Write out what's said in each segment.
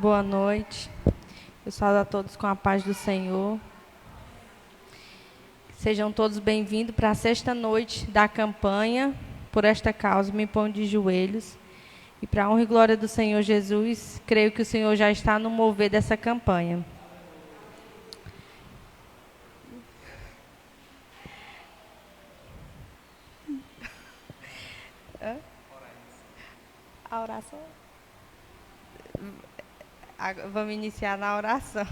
boa noite. Eu saúdo a todos com a paz do Senhor. Sejam todos bem-vindos para a sexta noite da campanha. Por esta causa, me ponho de joelhos. E para a honra e glória do Senhor Jesus, creio que o Senhor já está no mover dessa campanha. A oração? Vamos iniciar na oração.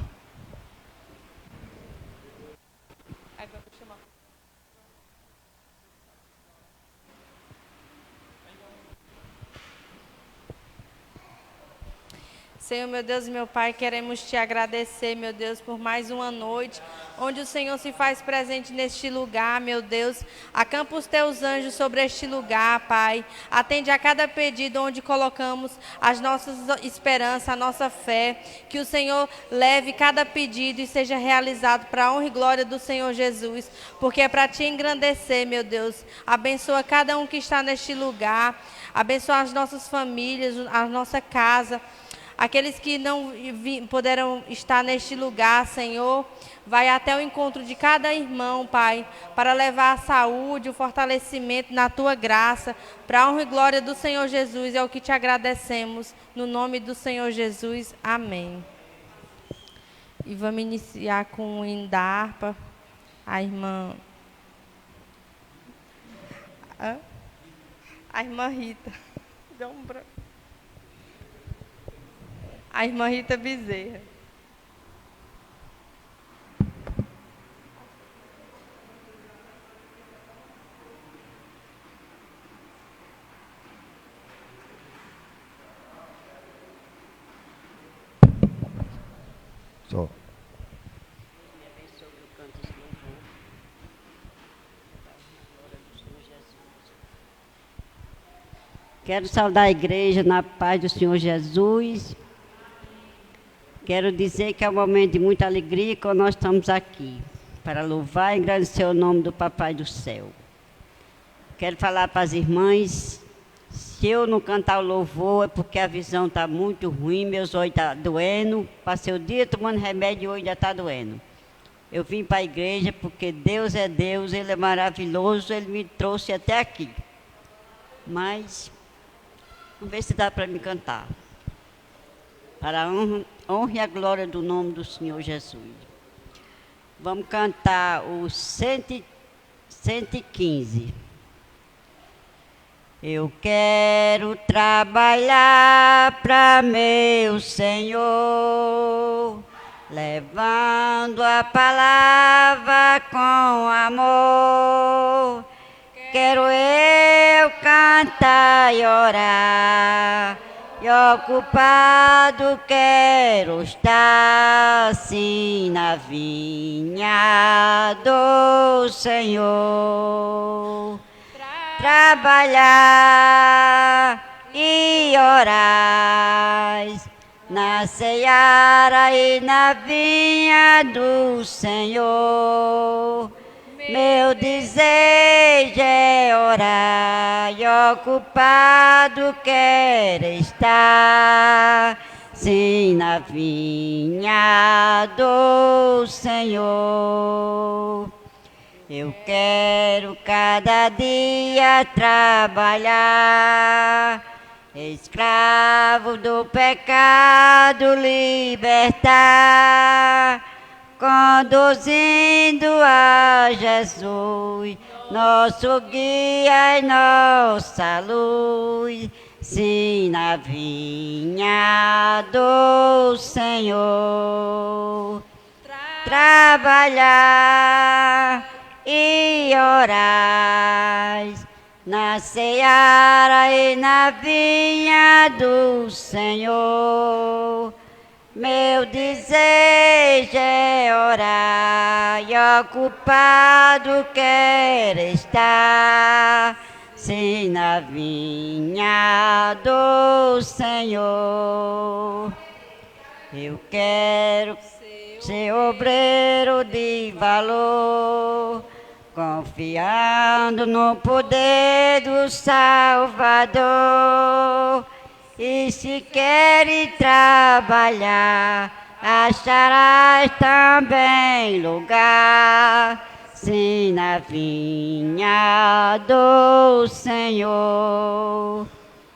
Senhor, meu Deus e meu Pai, queremos te agradecer, meu Deus, por mais uma noite, onde o Senhor se faz presente neste lugar, meu Deus. Acampa os teus anjos sobre este lugar, Pai. Atende a cada pedido onde colocamos as nossas esperanças, a nossa fé. Que o Senhor leve cada pedido e seja realizado para a honra e glória do Senhor Jesus, porque é para te engrandecer, meu Deus. Abençoa cada um que está neste lugar. Abençoa as nossas famílias, a nossa casa. Aqueles que não poderão estar neste lugar, Senhor, vai até o encontro de cada irmão, Pai, para levar a saúde, o fortalecimento na Tua graça, para a honra e glória do Senhor Jesus, é o que te agradecemos, no nome do Senhor Jesus, amém. E vamos iniciar com o hino da harpa, a irmã Rita, deu um branco. A irmã Rita Bezerra. Só. Quero saudar a igreja na paz do Senhor Jesus. Quero dizer que é um momento de muita alegria quando nós estamos aqui, para louvar e agradecer o nome do Papai do Céu. Quero falar para as irmãs, se eu não cantar o louvor é porque a visão está muito ruim, meus olhos estão doendo, passei o dia tomando remédio e o olho já está doendo. Eu vim para a igreja porque Deus é Deus, Ele é maravilhoso, Ele me trouxe até aqui. Mas, vamos ver se dá para me cantar. Para a honra e a glória do nome do Senhor Jesus. Vamos cantar o 115. Eu quero trabalhar para meu Senhor, levando a palavra com amor. Quero eu cantar e orar, e ocupado quero estar, assim na vinha do Senhor. Trabalhar e orar na seara e na vinha do Senhor. Meu desejo é orar e ocupado quero estar, sim, na vinha do Senhor. Eu quero cada dia trabalhar, escravo do pecado libertar, conduzindo a Jesus, nosso guia e nossa luz, sim, na vinha do Senhor. Trabalhar e orar na seara e na vinha do Senhor. Meu desejo é orar e ocupado quero estar, sim, na vinha do Senhor. Eu quero ser obreiro de valor, confiando no poder do Salvador. E se queres trabalhar, acharás também lugar, sim, na vinha do Senhor.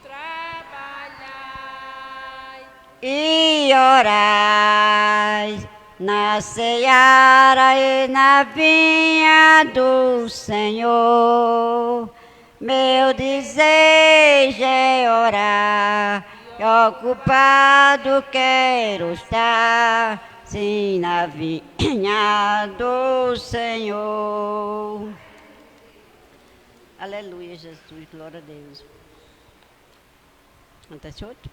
Trabalhai E orai na seara e na vinha do Senhor. Meu desejo é orar, e ocupado quero estar, sim, na vinha do Senhor. Aleluia, Jesus, glória a Deus. Canta esse outro?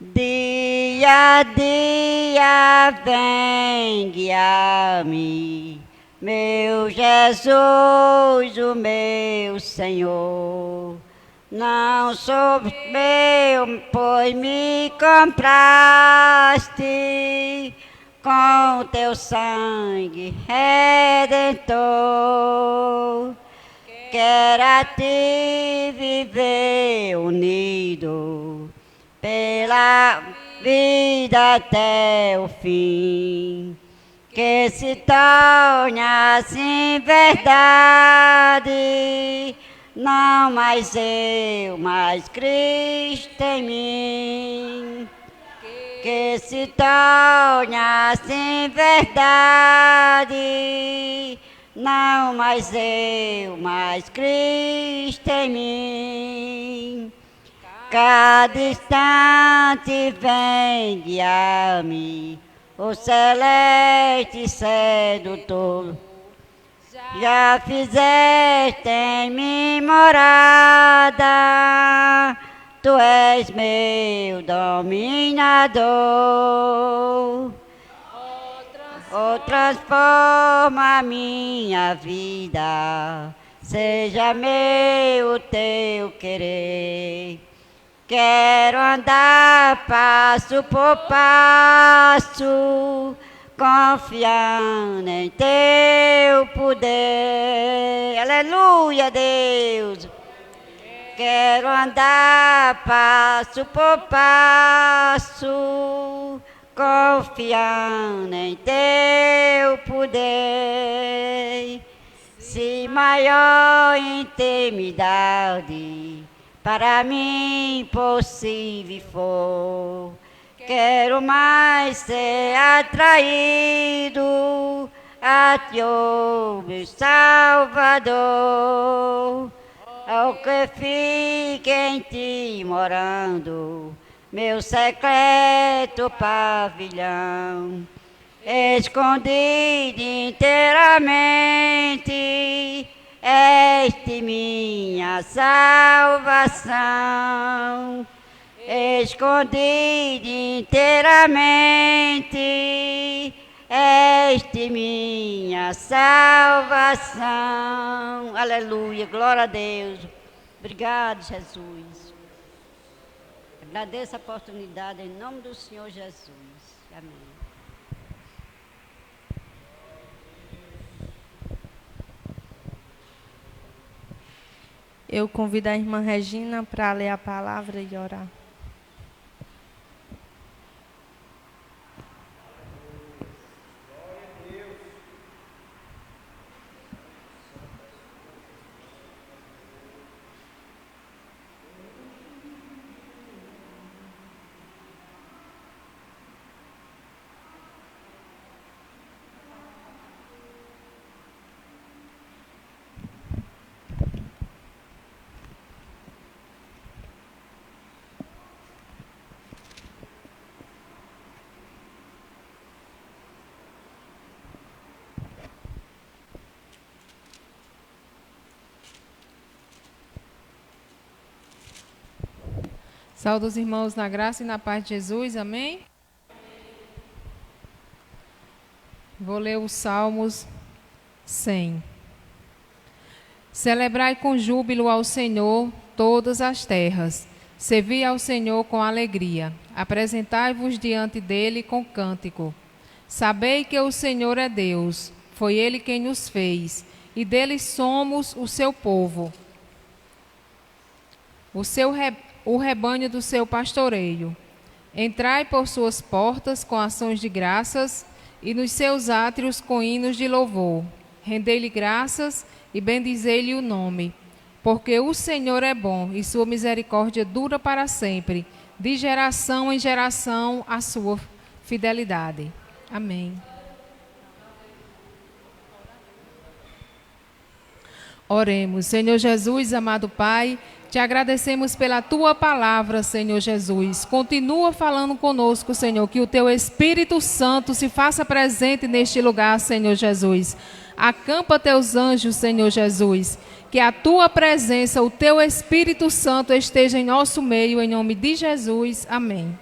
Dia a dia vem guiar-me, meu Jesus, o meu Senhor. Não sou meu, pois me compraste com teu sangue redentor. Quero a ti viver unido pela vida até o fim, que se torne assim verdade, não mais eu, mas Cristo em mim. Que se torne assim verdade, não mais eu, mas Cristo em mim. Cada instante vem guiar-me, o celeste sedutor. Já fizeste em mim morada, tu és meu dominador. Oh, transforma a minha vida, seja meu o teu querer. Quero andar passo por passo, confiando em teu poder. Aleluia, Deus. Quero andar passo por passo, confiando em teu poder. Se maior intimidade para mim possível for, quero mais ser atraído a ti, oh meu Salvador. Ao que fique em ti morando, meu secreto pavilhão, escondido inteiramente, este minha salvação. Escondido inteiramente, este minha salvação. Aleluia, glória a Deus. Obrigado, Jesus. Agradeço a oportunidade em nome do Senhor Jesus. Amém. Eu convido a irmã Regina para ler a palavra e orar. Saúdo os irmãos na graça e na paz de Jesus, amém? Vou ler os Salmos 100. Celebrai com júbilo ao Senhor todas as terras, servi ao Senhor com alegria, apresentai-vos diante dele com cântico. Sabei que o Senhor é Deus, foi ele quem nos fez, e dele somos o seu povo. o rebanho do seu pastoreio. Entrai por suas portas com ações de graças e nos seus átrios com hinos de louvor. Rendei-lhe graças e bendizei-lhe o nome, porque o Senhor é bom e sua misericórdia dura para sempre, de geração em geração a sua fidelidade. Amém. Oremos. Senhor Jesus, amado Pai, te agradecemos pela tua palavra, Senhor Jesus. Continua falando conosco, Senhor, que o teu Espírito Santo se faça presente neste lugar, Senhor Jesus. Acampa teus anjos, Senhor Jesus. Que a tua presença, o teu Espírito Santo esteja em nosso meio, em nome de Jesus. Amém.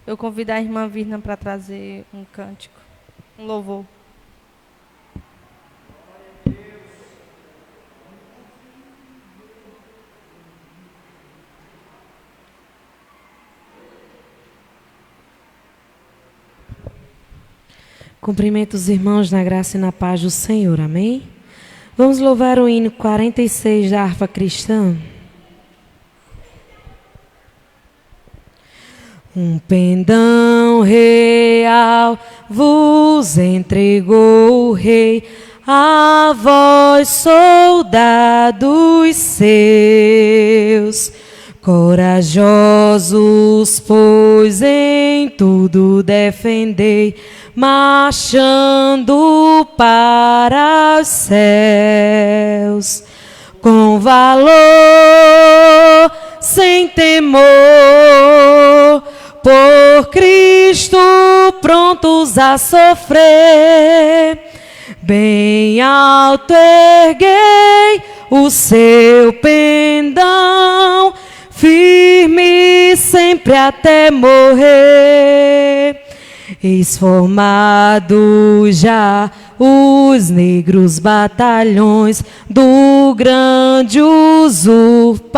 Eu convido a irmã Virna para trazer um cântico, um louvor. Cumprimento os irmãos na graça e na paz do Senhor, amém? Vamos louvar o hino 46 da harpa cristã. Um pendão real vos entregou o rei, a vós, soldados seus. Corajosos, pois em tudo defendei, marchando para os céus. Com valor, sem temor, por Cristo prontos a sofrer. Bem alto erguei o seu pendão, firme sempre até morrer. Eis formados já os negros batalhões do grande usurpador.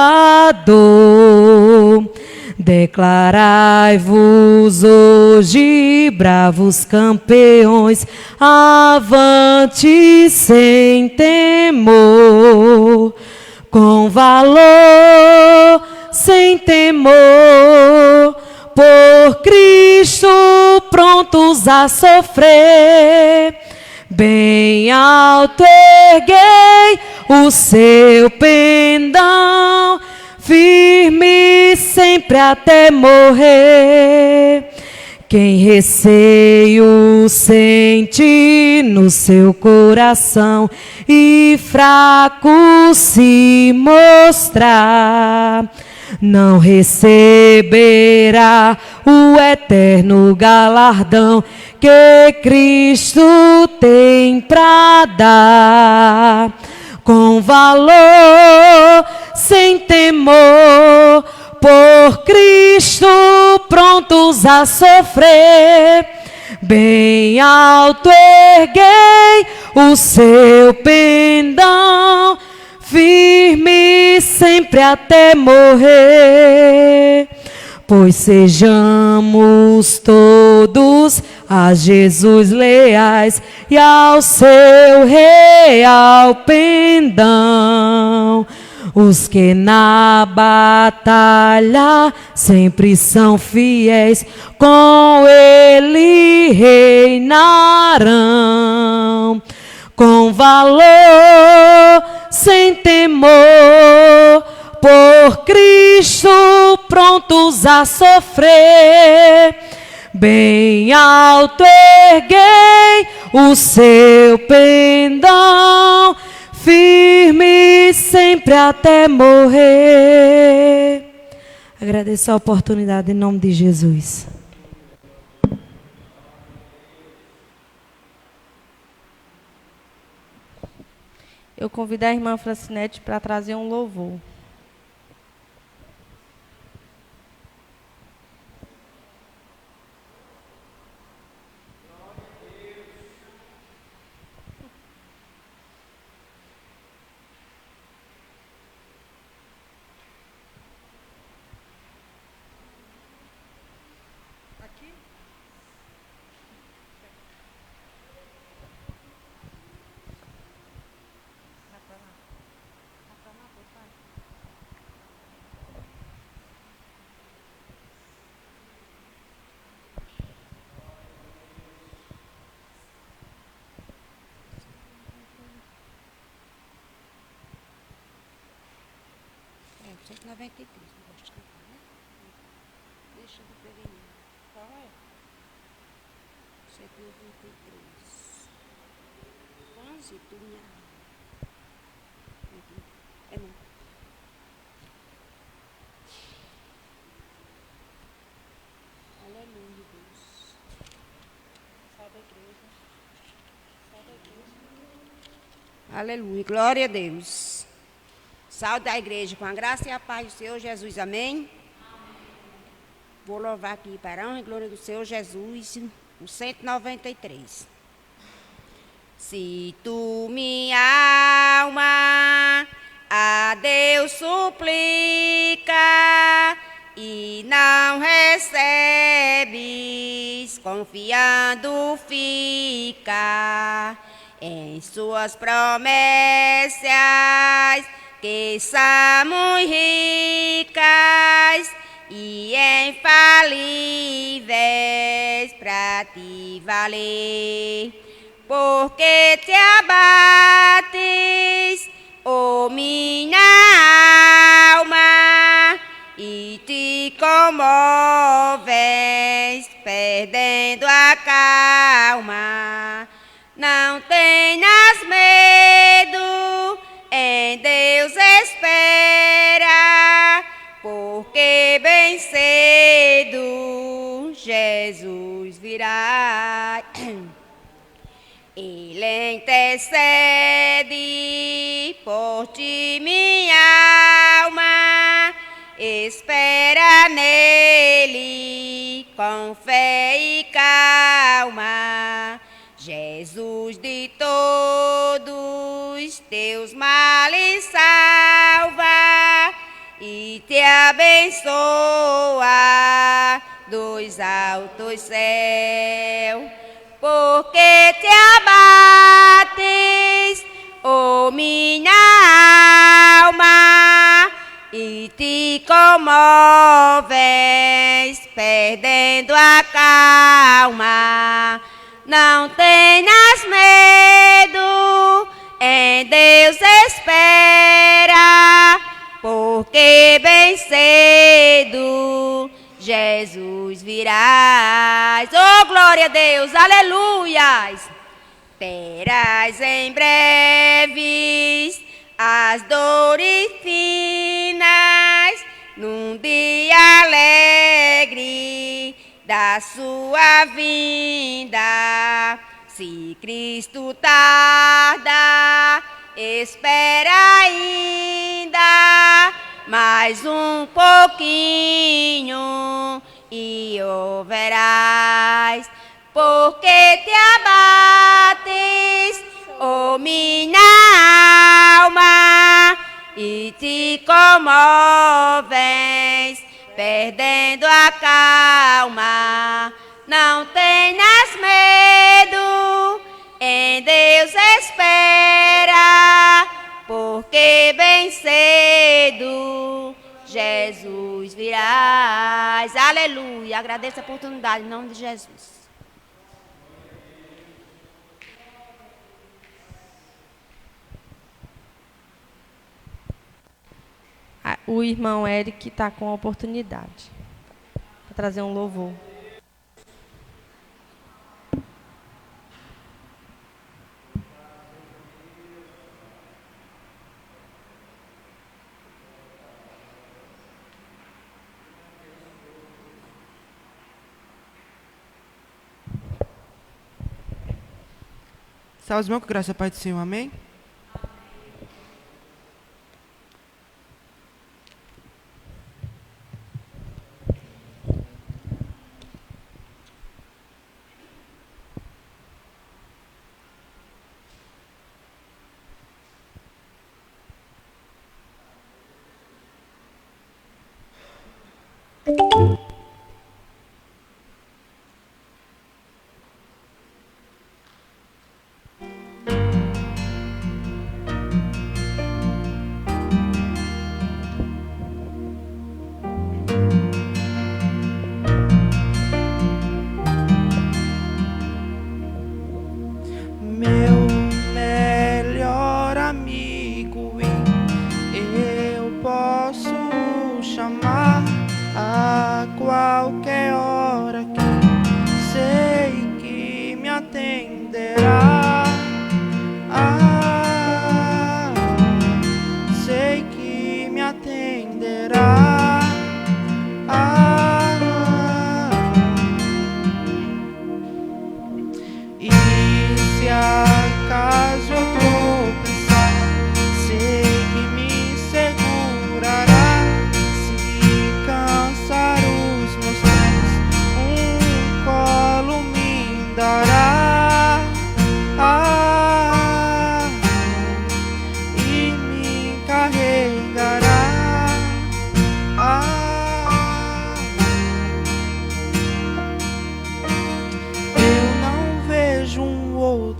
Declarai-vos hoje, bravos campeões, avante sem temor. Com valor, sem temor, por Cristo prontos a sofrer. Bem alto erguei o seu pendão, firme sempre até morrer. Quem receio sente no seu coração e fraco se mostrar, não receberá o eterno galardão que Cristo tem pra dar. Com valor, sem temor, por Cristo prontos a sofrer. Bem alto erguei o seu pendão, firme sempre até morrer. Pois sejamos todos a Jesus leais e ao seu real pendão. Os que na batalha sempre são fiéis, com ele reinarão. Com valor, sem temor, por Cristo prontos a sofrer. Bem alto erguei o seu pendão, firme sempre até morrer. Agradeço a oportunidade em nome de Jesus. Eu convido a irmã Francinete para trazer um louvor. 193, não gosto de cantar, né? Deixa eu ver. Qual é? 193. Quase, tu minha. É não. Aleluia, Deus. Sai da igreja. Sai da igreja. Aleluia, glória a Deus. Salve da igreja com a graça e a paz do Senhor Jesus, amém? Vou louvar aqui para a honra e glória do Senhor Jesus, o 193. Se tu, minha alma, a Deus suplica e não recebes, confiando fica em suas promessas, que são muito ricas e infalíveis para te valer. Porque te abates, ó minha alma, e te comoves, perdendo a calma. Não tenhas medo, em Deus espera, porque bem cedo Jesus virá. Ele intercede por ti, minha alma, espera nele com fé e calma. Jesus de todos teus males salva e te abençoa dos altos céus. Porque te abates, ó minha alma, e te comoves, perdendo a calma. Não tenhas medo, em Deus espera, porque bem cedo Jesus virás. Oh, glória a Deus, aleluias. Terás em breves as dores finas, num dia alegre da sua vinda. Se Cristo tarda, espera ainda mais um pouquinho e o verás. Porque te abates, ó minha alma, e te comoves, perdendo a calma. Não tenhas medo, em Deus espera, porque bem cedo Jesus virás. Aleluia. Agradeço a oportunidade em nome de Jesus. O irmão Eric está com a oportunidade para trazer um louvor. Salve, irmão, com graça e paz do Senhor, amém?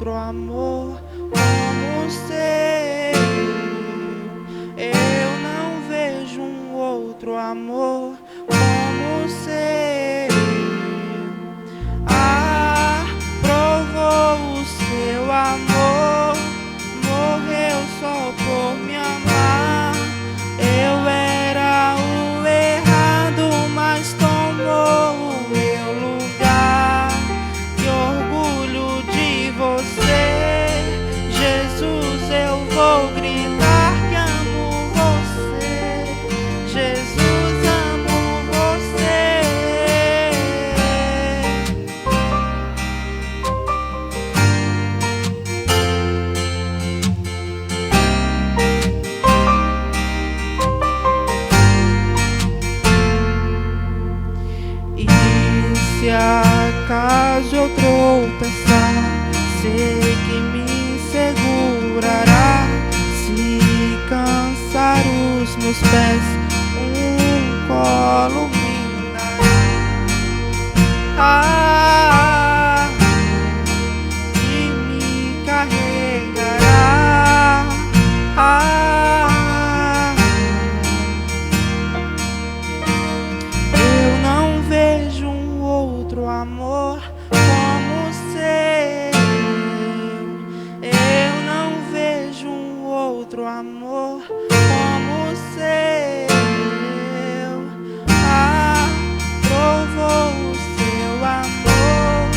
outro amor como o seu. Eu não vejo um outro amor como o seu. Ah, provou o seu amor, morreu só por me amar. Eu era o errado, mas tomou o meu lugar. Que orgulho de você, Jesus, eu vou gritar que amo você. Jesus, amo você. E se acaso eu tropeçar, sei que me segurará. Se cansar os meus pés, um colo me dará. E me carregará. Eu não vejo um outro amor como o seu. Eu não vejo um outro amor como o seu. Ah, provou o seu amor,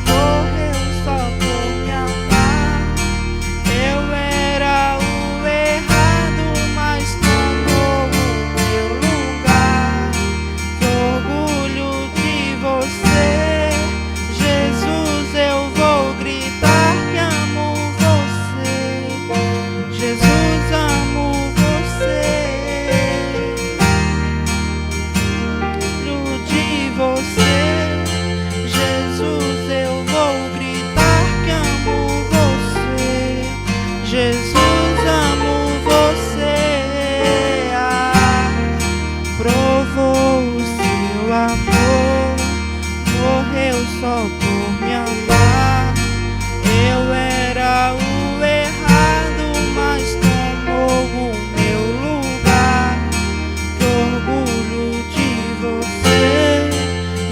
morreu só por me amar. Eu era o errado, mas tomou o meu lugar. Que orgulho de você, Jesus, eu vou gritar que amo você. Jesus, amo você. Orgulho de você, Jesus, eu vou gritar que amo você. Jesus, amo você. Ah, provou o seu amor, morreu só por me amar. Eu era o errado, mas tomou o meu lugar. Que orgulho de você,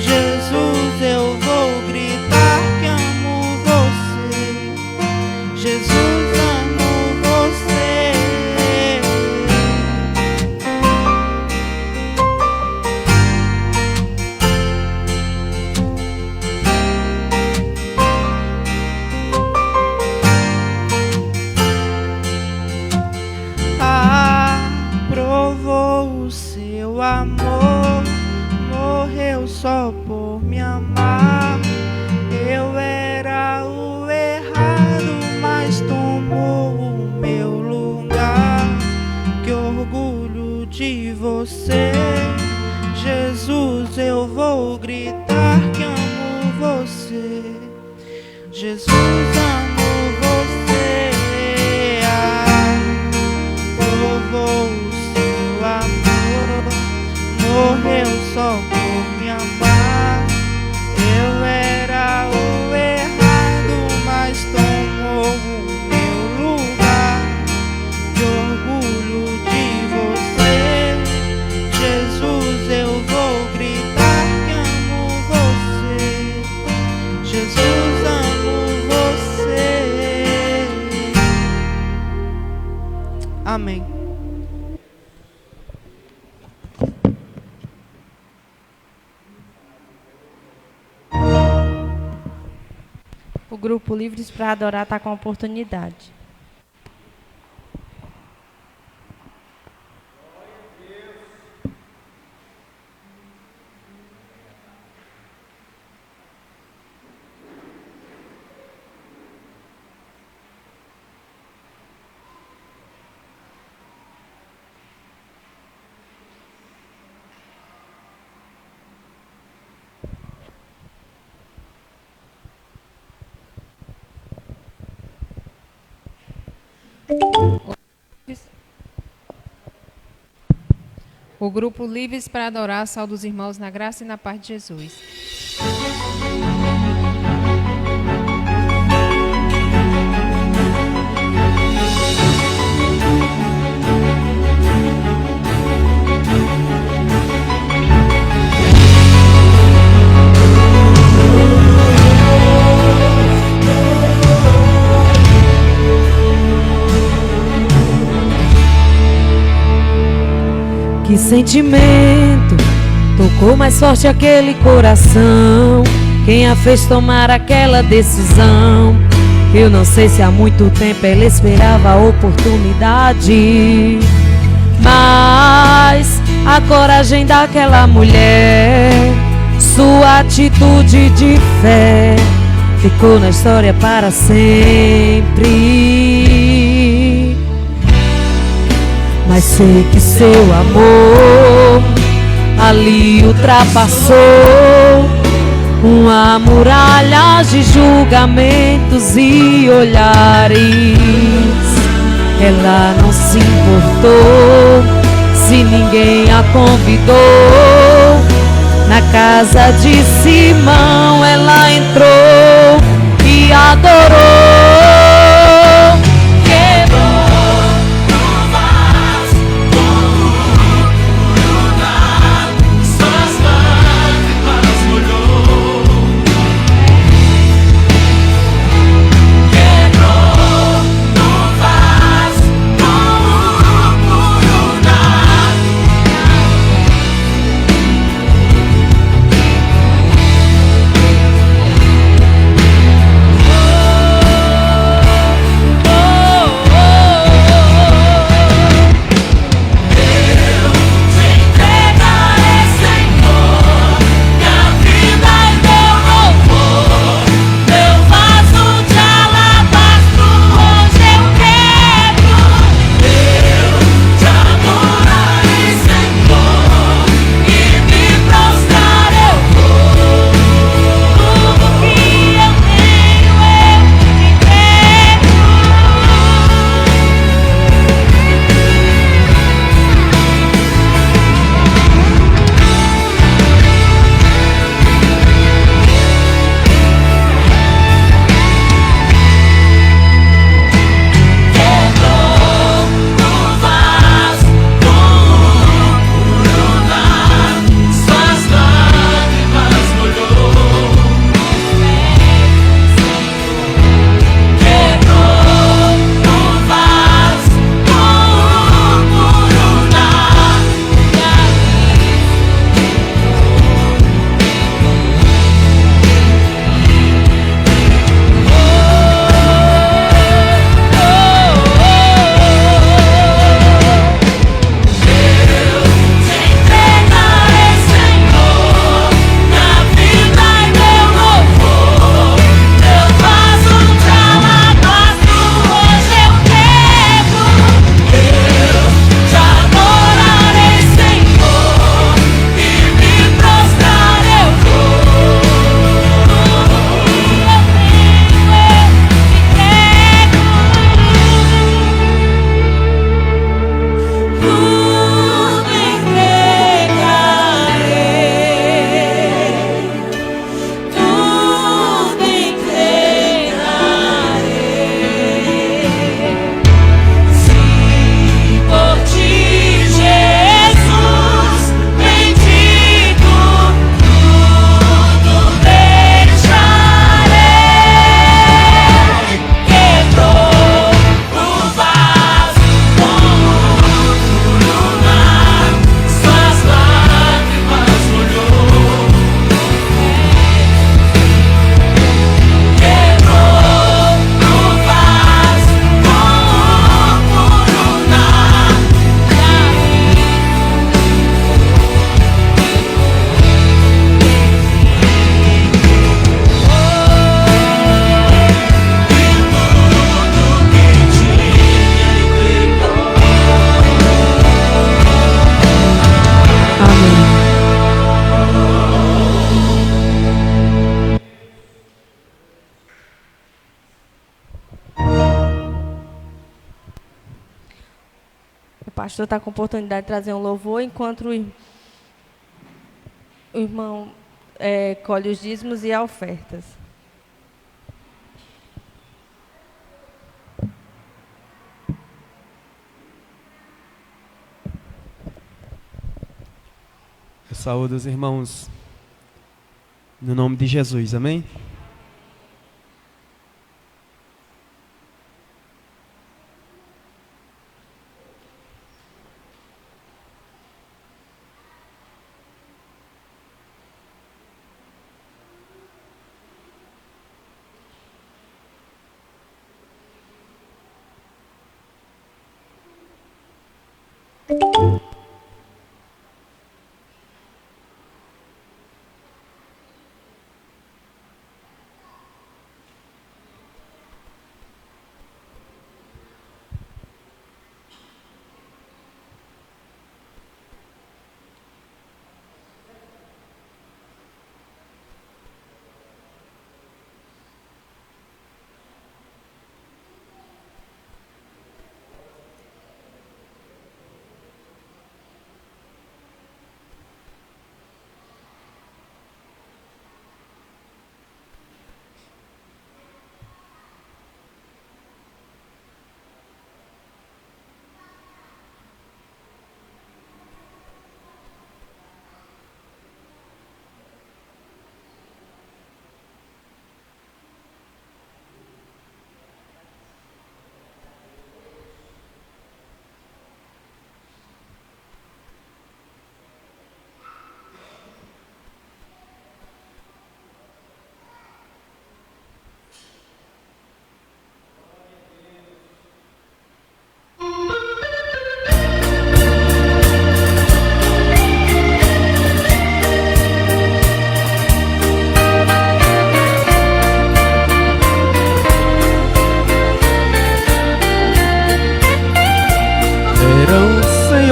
Jesus, eu vou gritar que amo você. Jesus, amo você. Ah, provou o seu amor, morreu só por me amar. Eu era o errado, mas tomou o meu lugar. Que orgulho de você, Jesus, eu vou gritar que amo você. Jesus, amo você. Ah, provou o seu amor, morreu só por me amar. Eu era o errado, mas tomou o meu lugar. Que orgulho de você, Jesus, eu vou gritar que amo você. Jesus, amo você. Amém. O grupo Livres para Adorar está com a oportunidade. O grupo Livres para Adorar saúda os irmãos na graça e na paz de Jesus. sentimento tocou mais forte aquele coração. Quem a fez tomar aquela decisão? Eu não sei se há muito tempo ela esperava a oportunidade, mas a coragem daquela mulher, sua atitude de fé, ficou na história para sempre. Mas sei que seu amor ali ultrapassou uma muralha de julgamentos e olhares. Ela não se importou se ninguém a convidou. Na casa de Simão ela entrou e adorou. O pastor está com a oportunidade de trazer um louvor, enquanto o irmão colhe os dízimos e ofertas. Eu saúdo os irmãos no nome de Jesus, amém?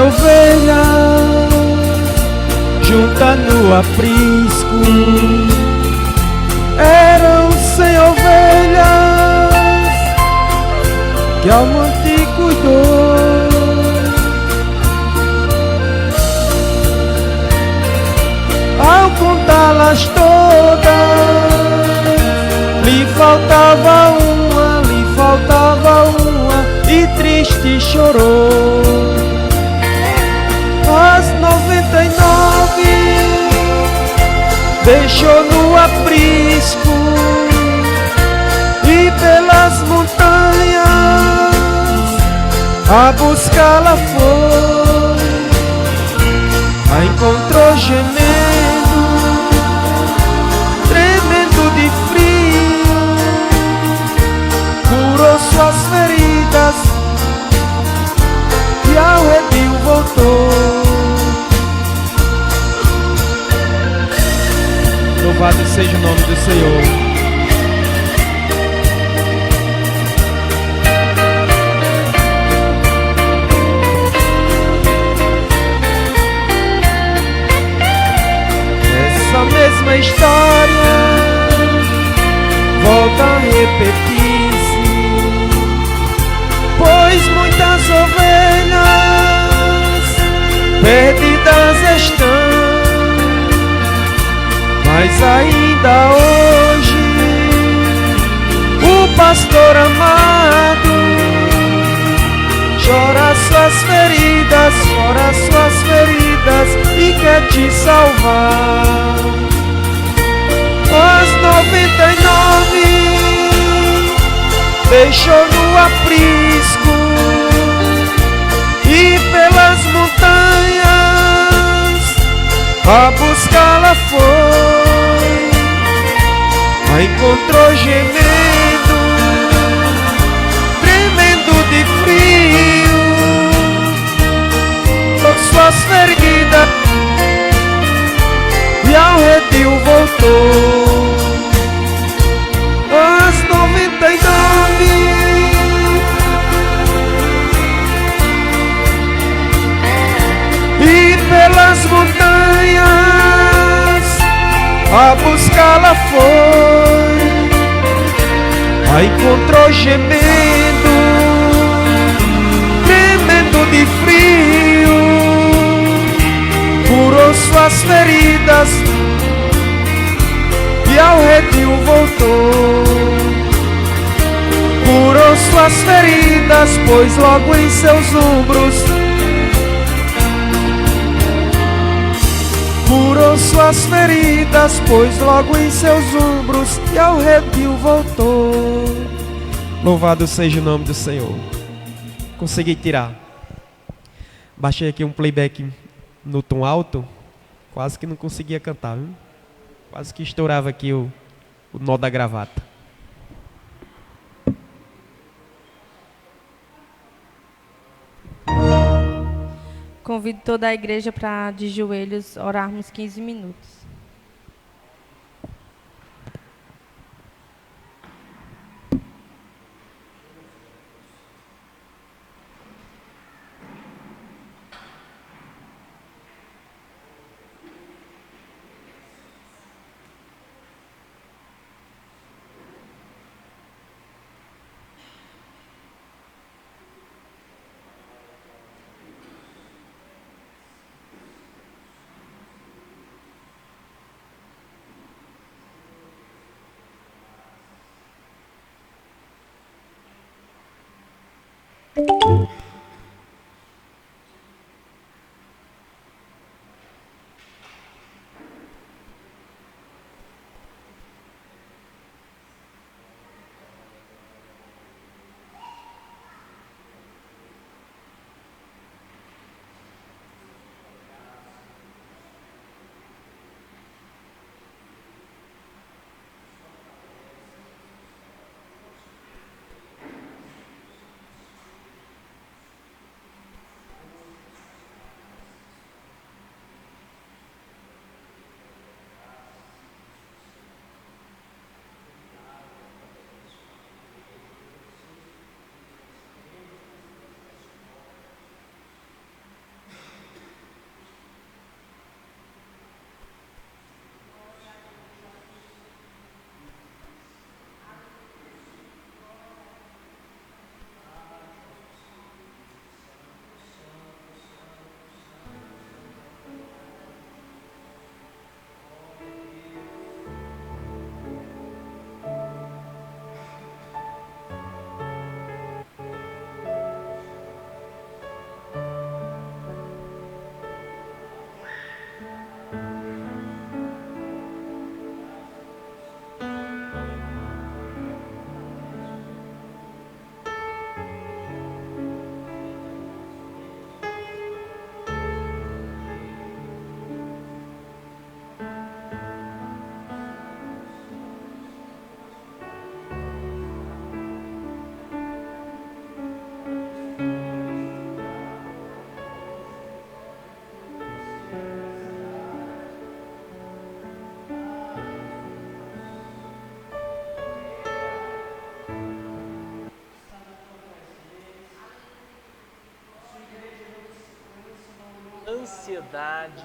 Ovelha junta no aprisco, eram 100 ovelhas que a Almighty cuidou. Ao contá-las todas, lhe faltava uma e triste chorou. As 99 deixou no aprisco e pelas montanhas a buscá-la foi. A encontrou gemendo, tremendo de frio, curou suas feridas e ao redil voltou. Louvado seja o nome do Senhor. Essa mesma história volta a repetir-se, pois muitas ovelhas perdidas estão. Mas ainda hoje o pastor amado chora suas feridas e quer te salvar. As 99 deixou no aprisco e pelas montanhas a buscá-la foi. A encontrou gemendo, tremendo de frio, com suas feridas e ao redil voltou. As 99 e pelas montanhas a buscá-la foi. A encontrou gemendo, tremendo de frio, curou suas feridas e ao redil voltou. Curou suas feridas, pois logo em seus ombros curou suas feridas, pois logo em seus ombros e ao redil voltou. Louvado seja o nome do Senhor. Consegui tirar. Baixei aqui um playback no tom alto, quase que não conseguia cantar, viu? Quase que estourava aqui o nó da gravata. convido toda a igreja para, de joelhos, orarmos 15 minutos. Ansiedade,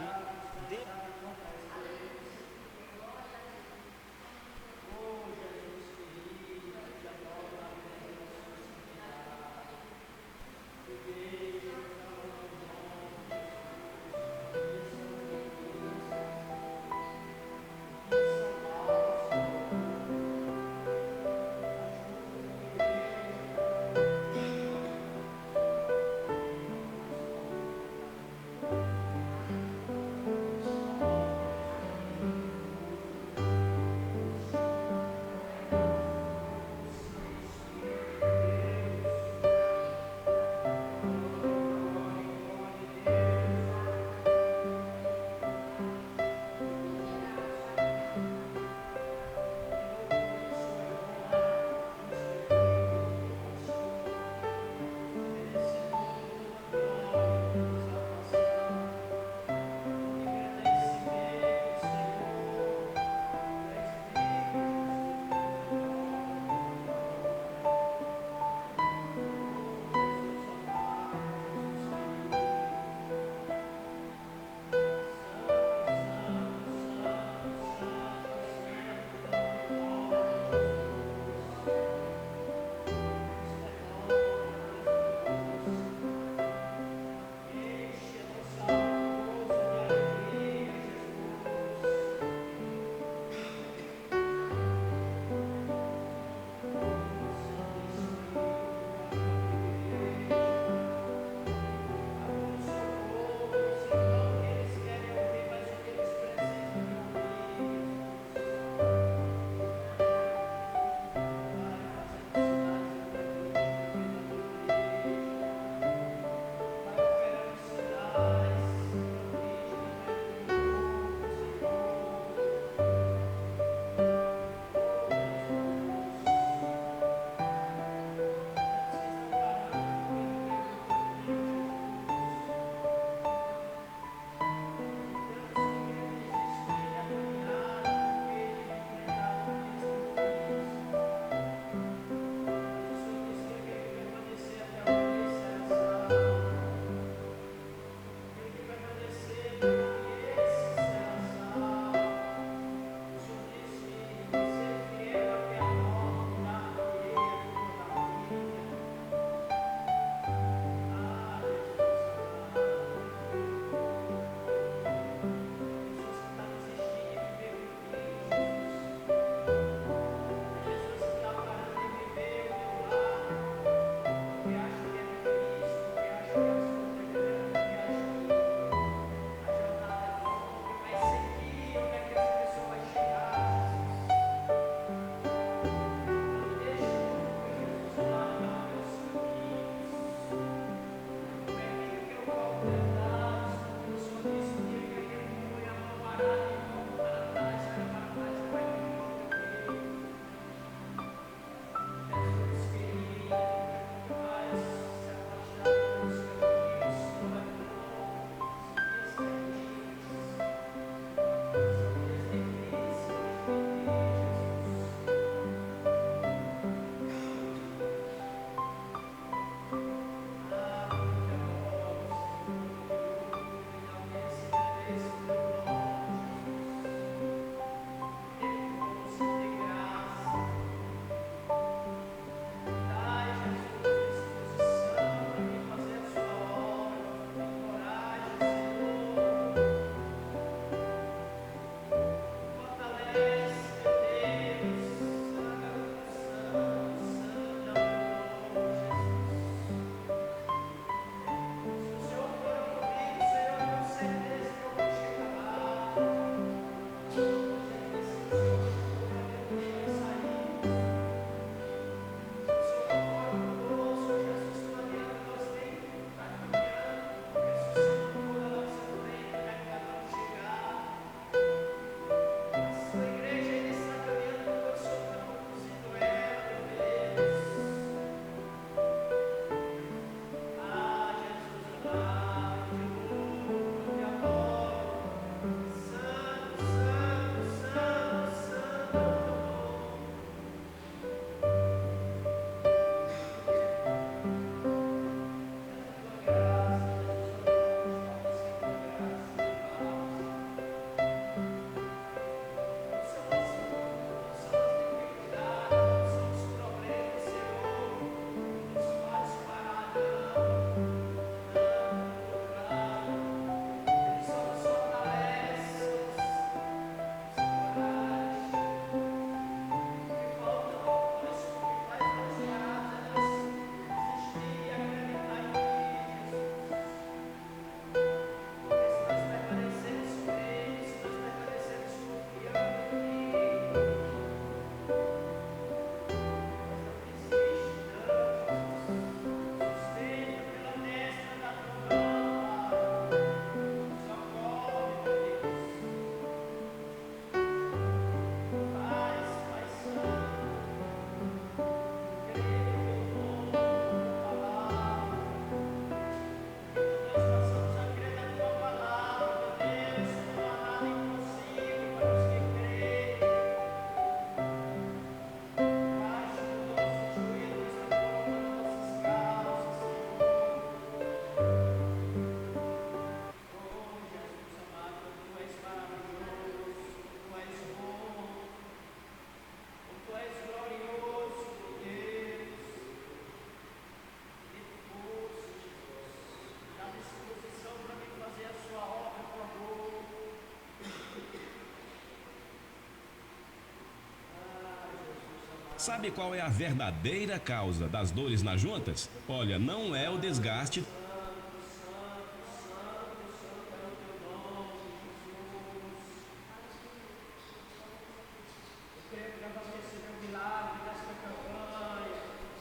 Sabe qual é a verdadeira causa das dores nas juntas? Olha, não é o desgaste.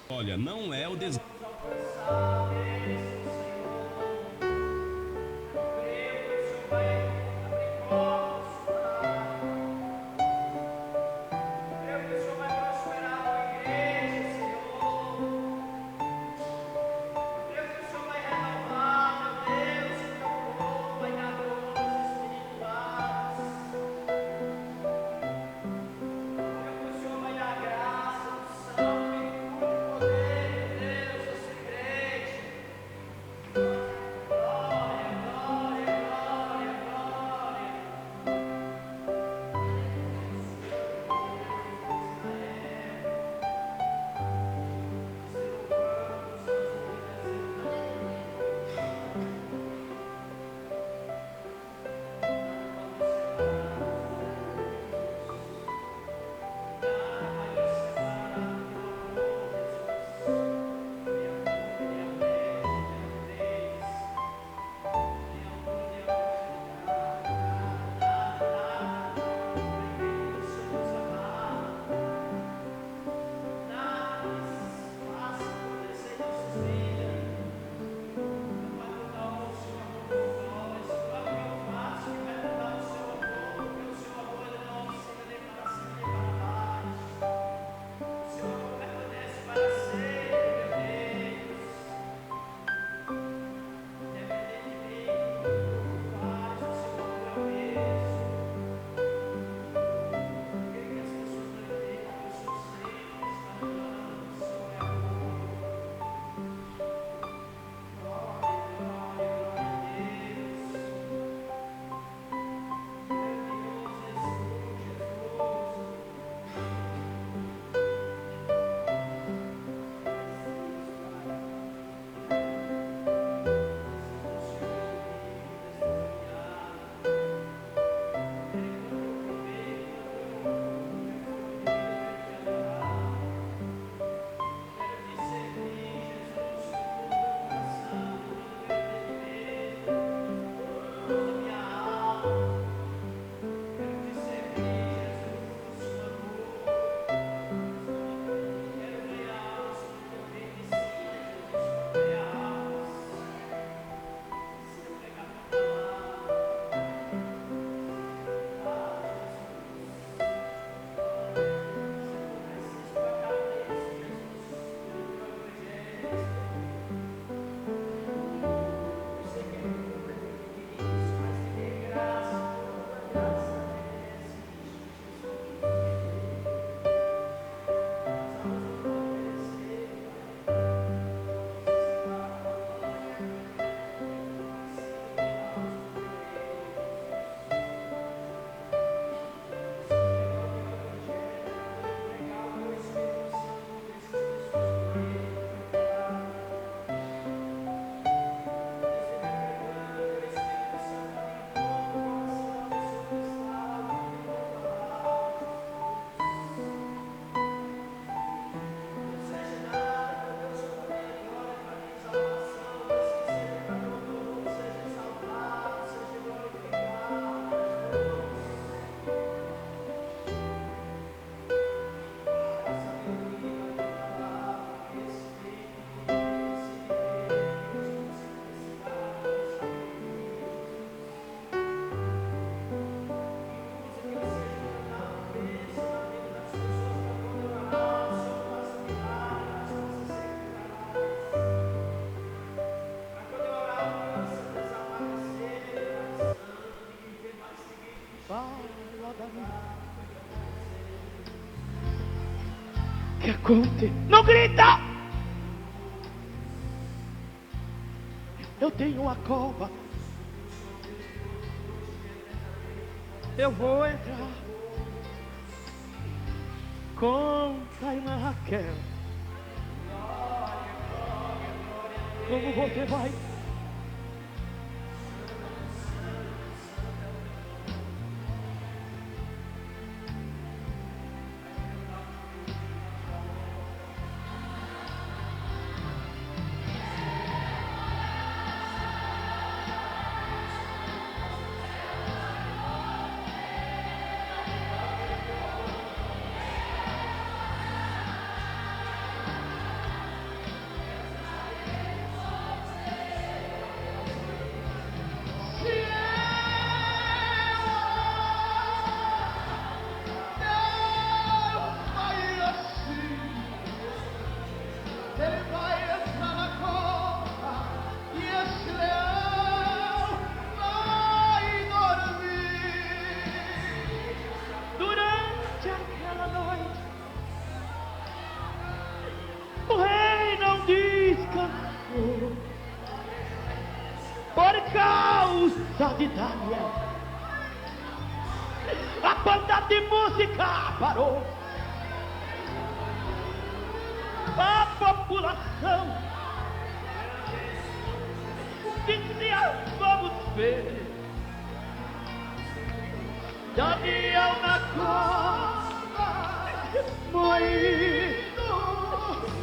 Olha, não é o desgaste. Que conte. Não grita! Eu tenho uma cova. Eu vou entrar com Tainá Raquel. Como você vai? casa de Daniel. A banda de música parou. A população dizia: vamos ver Daniel na cova, moído,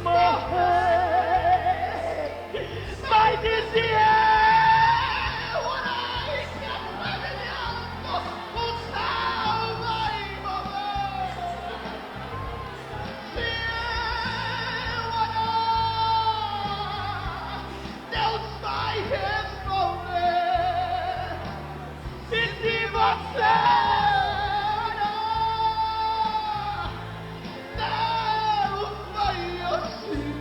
morrer. Mas dizia: orai que a família o céu vai morrer. Se eu orar, Deus vai responder. E se você orar, Deus vai assim.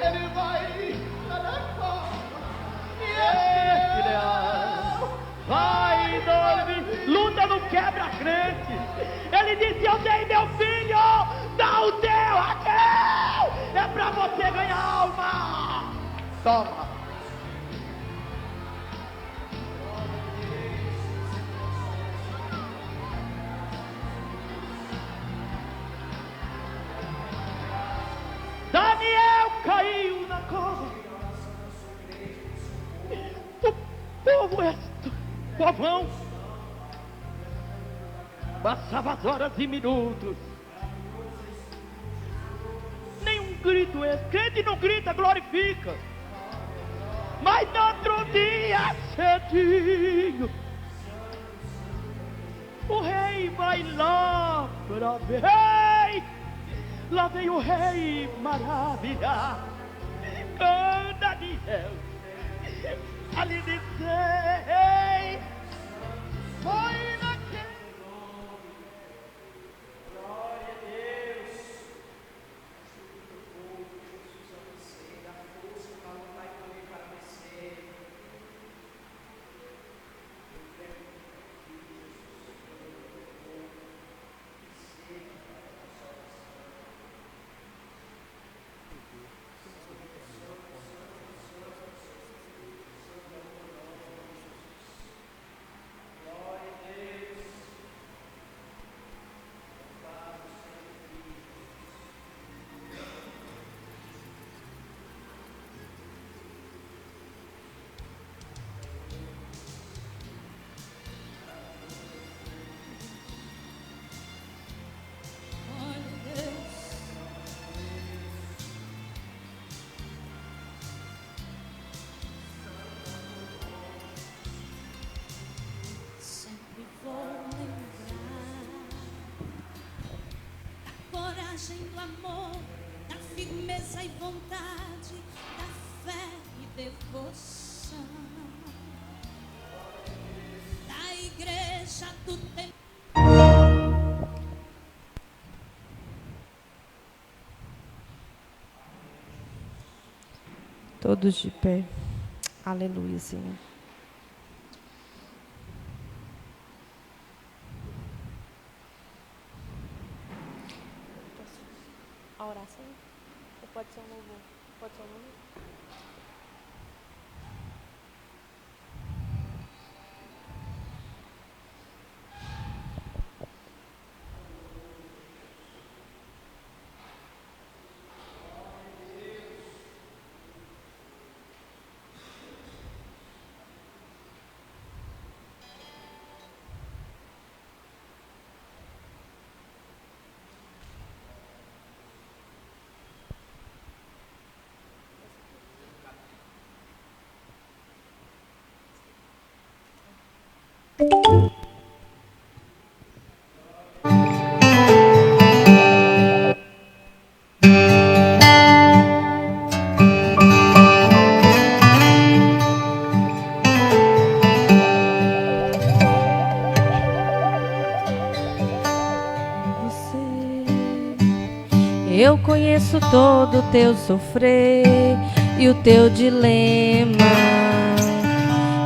Ele vai estar na cova e esse leão vai dormir. Luta não quebra crente. Ele disse: eu dei meu filho, dá o teu aqui. É pra você ganhar alma. Toma. Daniel caiu na cova. O povo é povão. Passava as horas e minutos. Nenhum grito é. Crente não grita, glorifica. Mas no outro dia cedinho, o rei vai lá pra ver. Rei! Lá vem o rei maravilha, com Daniel, ali dizei, foi naquele. Glória a Deus. Da força para o Pai poder para vencer. Do amor, da firmeza e vontade, da fé e devoção, da igreja do tempo. Todos de pé. Aleluia, Senhor. A oração? Ou pode ser um louvor? Pode ser um louvor? Eu conheço todo o teu sofrer e o teu dilema.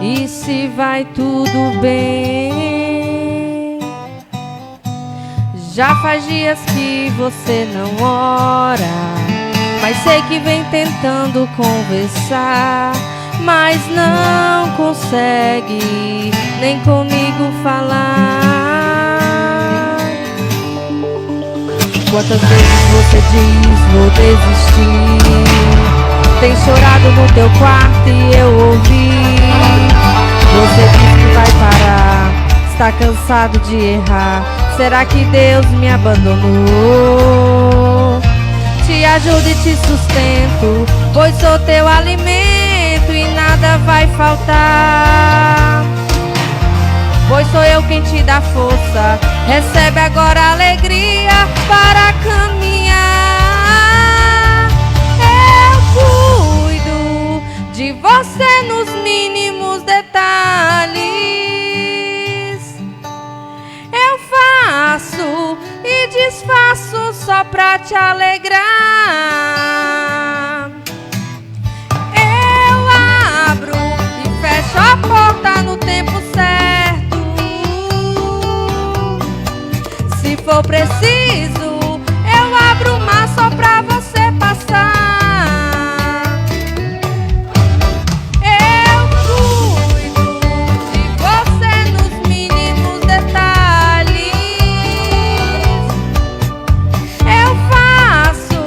E se vai tudo bem? Já faz dias que você não ora, mas sei que vem tentando conversar. mas não consegue nem comigo falar. Quantas vezes você diz vou desistir? Tem chorado no teu quarto e eu ouvi. Você diz que vai parar, está cansado de errar. Será que Deus me abandonou? Te ajudo e te sustento, pois sou teu alimento e nada vai faltar. Pois sou eu quem te dá força, recebe agora a alegria para caminhar. Eu cuido de você nos mínimos detalhes. Eu faço e desfaço só pra te alegrar. Eu abro e fecho a porta no tempo certo. Se for preciso, eu abro o mar só pra você passar. Eu cuido de você nos mínimos detalhes. Eu faço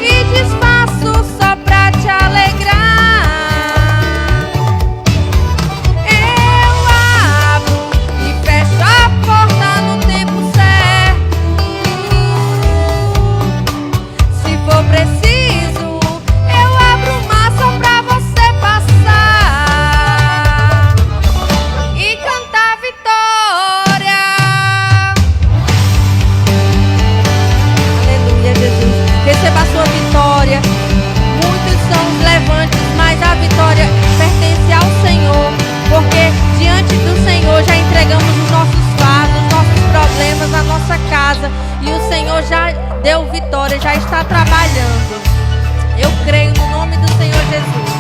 e desfaço só pra te alegrar. Eu abro e fecho a porta no tempo certo. Se for preciso, eu abro o mar só pra você passar e cantar vitória. Aleluia, Jesus. Receba a sua vitória. Muitos são os levantes, mas a vitória pertence ao Senhor. Porque diante do Senhor já entregamos os nossos fardos, os nossos problemas, a nossa casa. E o Senhor já deu vitória, já está trabalhando. Eu creio no nome do Senhor Jesus.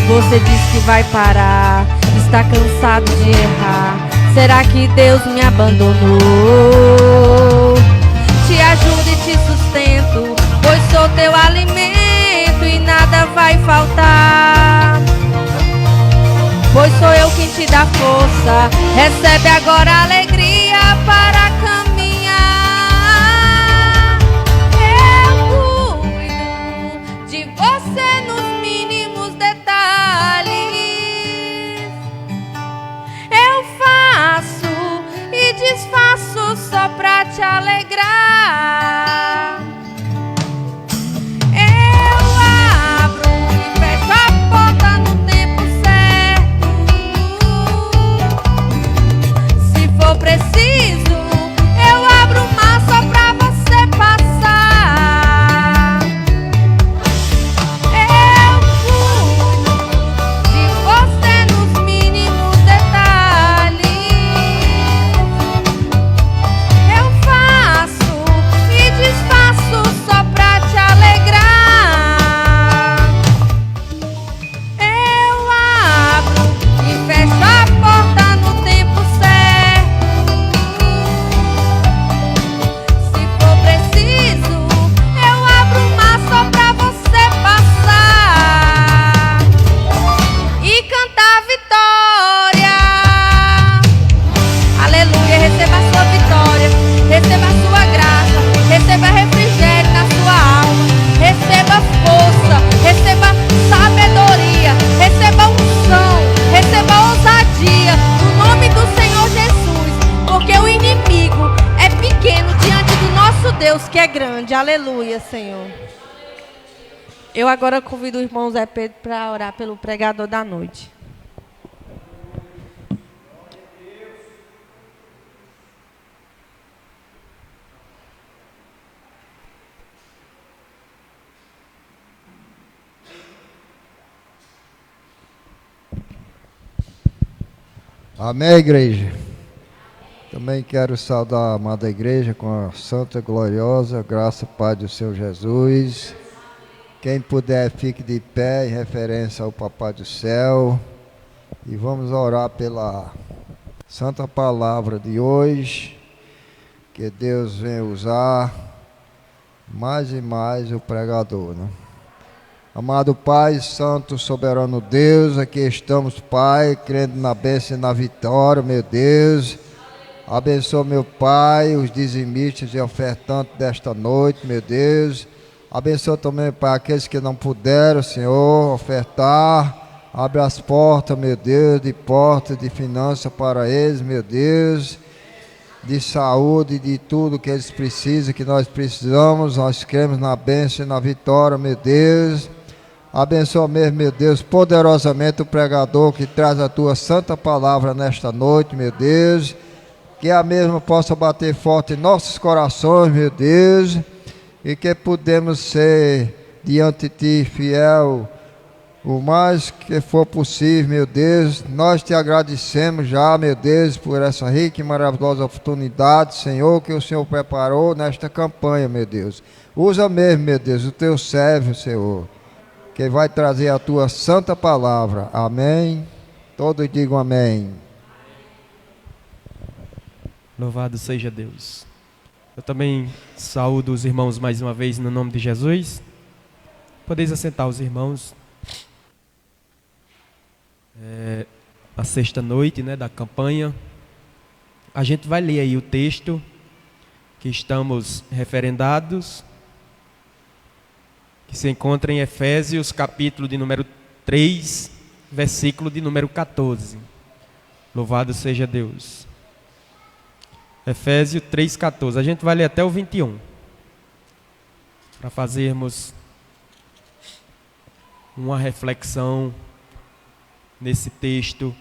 Você diz que vai parar, está cansado de errar. Será que Deus me abandonou? Te ajudo e te sustento, pois sou teu alimento e nada vai faltar. Pois sou eu quem te dá força, recebe agora a alegria para caminhar. Eu cuido de você nos mínimos detalhes. Eu faço e desfaço só pra te alegrar. Eu abro e fecho a porta no tempo certo. Se for preciso, eu abro o mar só pra você passar. Eu cuido de você nos mínimos detalhes. Eu faço e desfaço só pra te alegrar. Eu abro e fecho a porta no tempo certo. Se for preciso, eu abro o mar só pra você passar e cantar vitória. Aleluia, receba a sua vitória, receba a sua graça, receba refrigério na sua alma, receba força, receba sabedoria, receba unção, receba ousadia, no nome do Senhor Jesus, porque o inimigo é pequeno diante do nosso Deus que é grande. Aleluia, Senhor. Eu agora convido o irmão Zé Pedro para orar pelo pregador da noite. Amém, igreja? Também quero saudar a amada igreja com a santa gloriosa graça e paz do Senhor Jesus. Quem puder, fique de pé em referência ao Papai do Céu. E vamos orar pela santa palavra de hoje, que Deus venha usar mais e mais o pregador, né? Amado Pai, Santo, Soberano Deus, aqui estamos, Pai, crendo na bênção e na vitória, meu Deus. Abençoa, meu Pai, os dizimistas e ofertantes desta noite, meu Deus. Abençoa também, Pai, aqueles que não puderam, Senhor, ofertar. Abre as portas, meu Deus, de portas de finanças para eles, meu Deus. De saúde, de tudo que eles precisam, que nós precisamos. Nós cremos na bênção e na vitória, meu Deus. Abençoa mesmo, meu Deus, poderosamente o pregador que traz a tua santa palavra nesta noite, meu Deus. Que a mesma possa bater forte em nossos corações, meu Deus. E que podemos ser diante de ti fiel o mais que for possível, meu Deus. Nós te agradecemos já, meu Deus, por essa rica e maravilhosa oportunidade, Senhor, que o Senhor preparou nesta campanha, meu Deus. Usa mesmo, meu Deus, o teu servo, Senhor, que vai trazer a tua santa palavra. Amém. Todos digam amém. Louvado seja Deus. Eu também saúdo os irmãos mais uma vez no nome de Jesus. Podeis assentar os irmãos. A sexta noite, né, da campanha. A gente vai ler aí o texto que estamos referendados, que se encontra em Efésios, capítulo de número 3, versículo de número 14. Louvado seja Deus. Efésios 3,14. A gente vai ler até o 21, para fazermos uma reflexão nesse texto,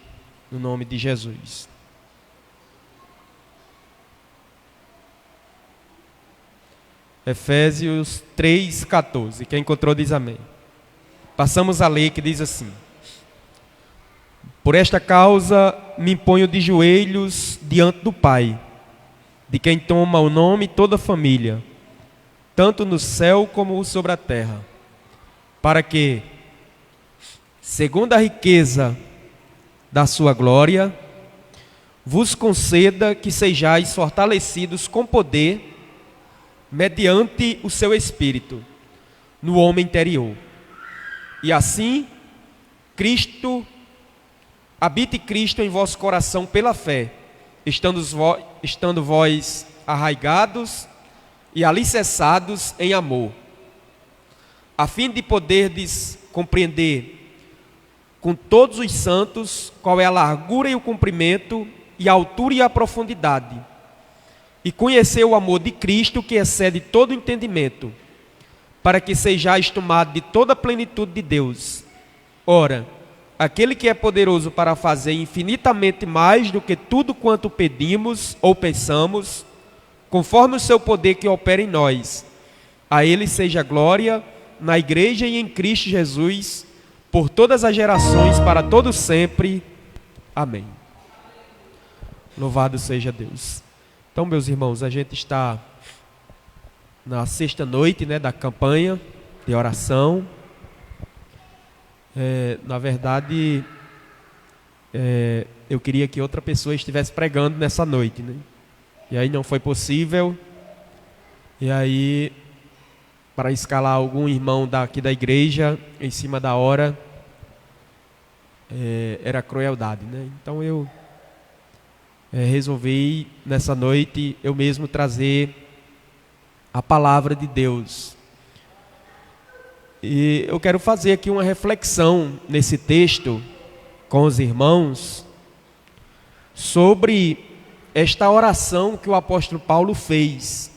no nome de Jesus. Efésios 3,14. Quem encontrou diz amém. Passamos a ler que diz assim: por esta causa me ponho de joelhos diante do Pai, de quem toma o nome toda a família, tanto no céu como sobre a terra, para que, segundo a riqueza da sua glória, vos conceda que sejais fortalecidos com poder, mediante o seu Espírito, no homem interior. E assim, habite Cristo em vosso coração pela fé, estando vós arraigados e alicerçados em amor, a fim de poderdes compreender com todos os santos qual é a largura e o comprimento, e a altura e a profundidade, e conhecer o amor de Cristo que excede todo entendimento, para que sejais tomados de toda a plenitude de Deus. Ora, aquele que é poderoso para fazer infinitamente mais do que tudo quanto pedimos ou pensamos, conforme o seu poder que opera em nós, a ele seja glória na igreja e em Cristo Jesus, por todas as gerações, para todos sempre. Amém. Louvado seja Deus. Então, meus irmãos, a gente está na sexta noite, né, da campanha de oração. Na verdade, eu queria que outra pessoa estivesse pregando nessa noite, né? E aí não foi possível. E aí, para escalar algum irmão daqui da igreja em cima da hora, era crueldade, né? Então eu resolvi nessa noite eu mesmo trazer a palavra de Deus. E eu quero fazer aqui uma reflexão nesse texto com os irmãos sobre esta oração que o apóstolo Paulo fez.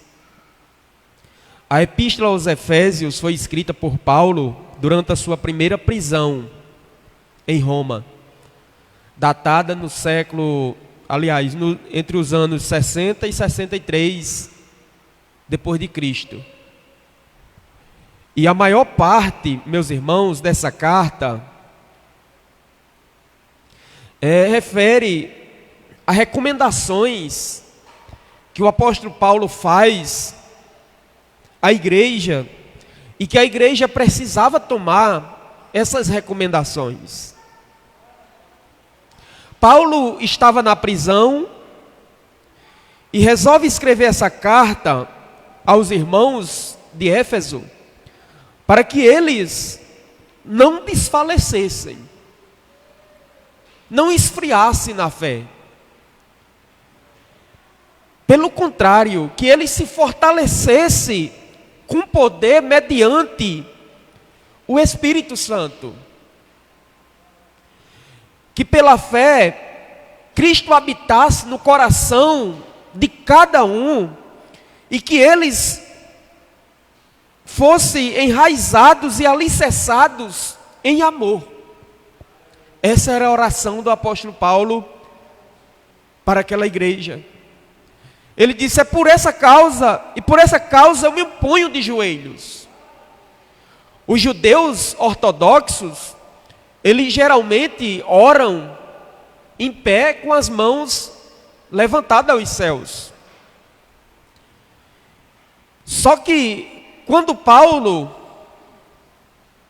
A epístola aos Efésios foi escrita por Paulo durante a sua primeira prisão em Roma, datada no século, aliás, entre os anos 60 e 63 depois de Cristo. E a maior parte, meus irmãos, dessa carta refere a recomendações que o apóstolo Paulo faz à igreja, e que a igreja precisava tomar essas recomendações. Paulo estava na prisão e resolve escrever essa carta aos irmãos de Éfeso, para que eles não desfalecessem, não esfriassem na fé. Pelo contrário, que eles se fortalecessem com poder mediante o Espírito Santo. Que pela fé, Cristo habitasse no coração de cada um e que eles fossem enraizados e alicerçados em amor. Essa era a oração do apóstolo Paulo para aquela igreja. Ele disse: é por essa causa, e por essa causa eu me ponho de joelhos. Os judeus ortodoxos, eles geralmente oram em pé com as mãos levantadas aos céus. Só que quando Paulo,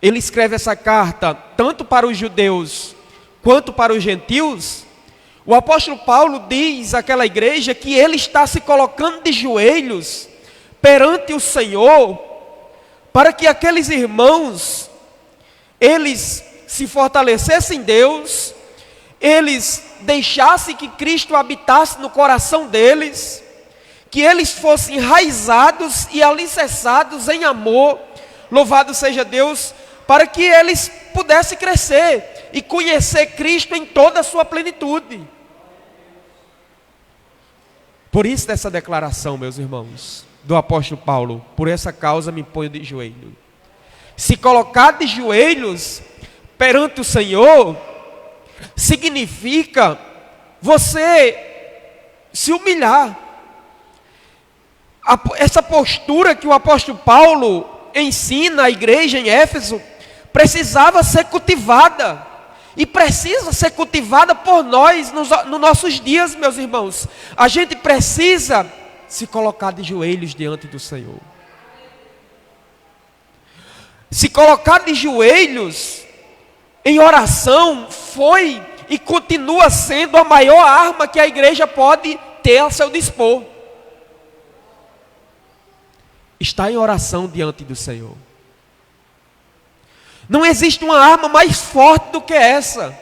ele escreve essa carta tanto para os judeus quanto para os gentios, o apóstolo Paulo diz àquela igreja que ele está se colocando de joelhos perante o Senhor, para que aqueles irmãos, eles se fortalecessem em Deus, eles deixassem que Cristo habitasse no coração deles, que eles fossem enraizados e alicerçados em amor, louvado seja Deus, para que eles pudessem crescer e conhecer Cristo em toda a sua plenitude. Por isso dessa declaração, meus irmãos, do apóstolo Paulo: por essa causa me ponho de joelho. Se colocar de joelhos perante o Senhor significa você se humilhar. Essa postura que o apóstolo Paulo ensina à igreja em Éfeso precisava ser cultivada, e precisa ser cultivada por nós nos nossos dias, meus irmãos. A gente precisa se colocar de joelhos diante do Senhor. Se colocar de joelhos em oração foi e continua sendo a maior arma que a igreja pode ter ao seu dispor. Está em oração diante do Senhor. Não existe uma arma mais forte do que essa.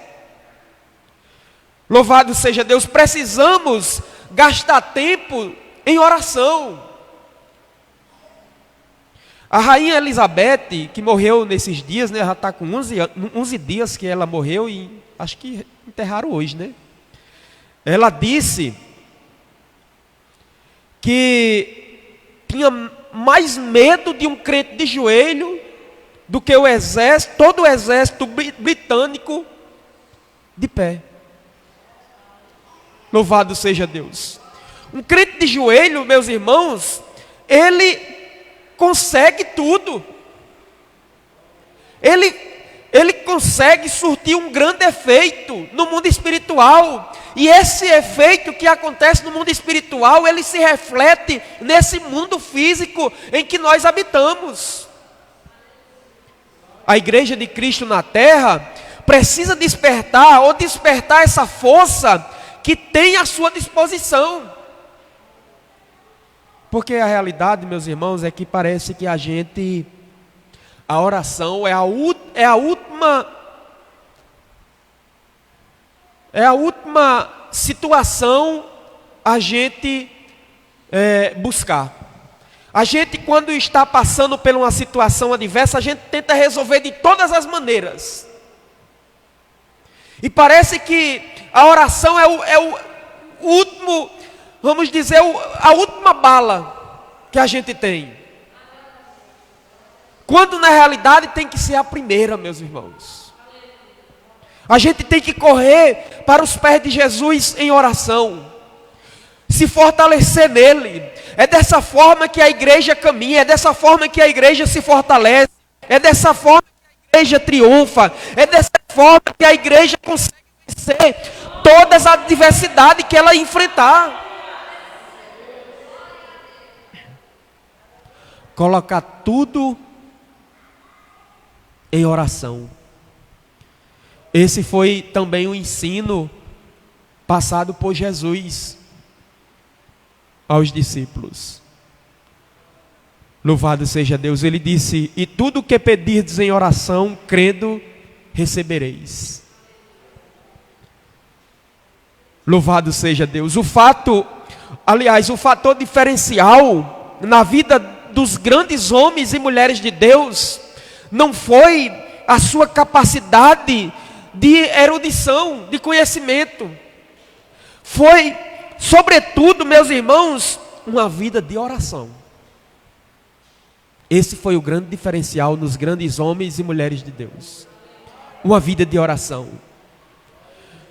Louvado seja Deus. Precisamos gastar tempo em oração. A rainha Elizabeth, que morreu nesses dias, né, já está com 11 dias que ela morreu, e acho que enterraram hoje, né? Ela disse que tinha mais medo de um crente de joelho do que o exército, todo o exército britânico de pé. Louvado seja Deus. Um crente de joelho, meus irmãos, ele consegue tudo. Ele consegue surtir um grande efeito no mundo espiritual. E esse efeito que acontece no mundo espiritual, ele se reflete nesse mundo físico em que nós habitamos. A igreja de Cristo na terra precisa despertar essa força que tem à sua disposição. Porque a realidade, meus irmãos, é que parece que a oração é a última situação a gente buscar. A gente, quando está passando por uma situação adversa, a gente tenta resolver de todas as maneiras. E parece que a oração é o último, vamos dizer, a última bala que a gente tem. Quando na realidade tem que ser a primeira, meus irmãos. A gente tem que correr para os pés de Jesus em oração, se fortalecer nele. É dessa forma que a igreja caminha, é dessa forma que a igreja se fortalece, é dessa forma que a igreja triunfa, é dessa forma que a igreja consegue vencer todas as adversidades que ela enfrentar. Colocar tudo em oração. Esse foi também o ensino passado por Jesus aos discípulos. Louvado seja Deus. Ele disse: e tudo o que pedirdes em oração, crendo, recebereis. Louvado seja Deus. O fator diferencial na vida dos grandes homens e mulheres de Deus não foi a sua capacidade de erudição, de conhecimento. Foi, sobretudo, meus irmãos, uma vida de oração. Esse foi o grande diferencial nos grandes homens e mulheres de Deus. Uma vida de oração.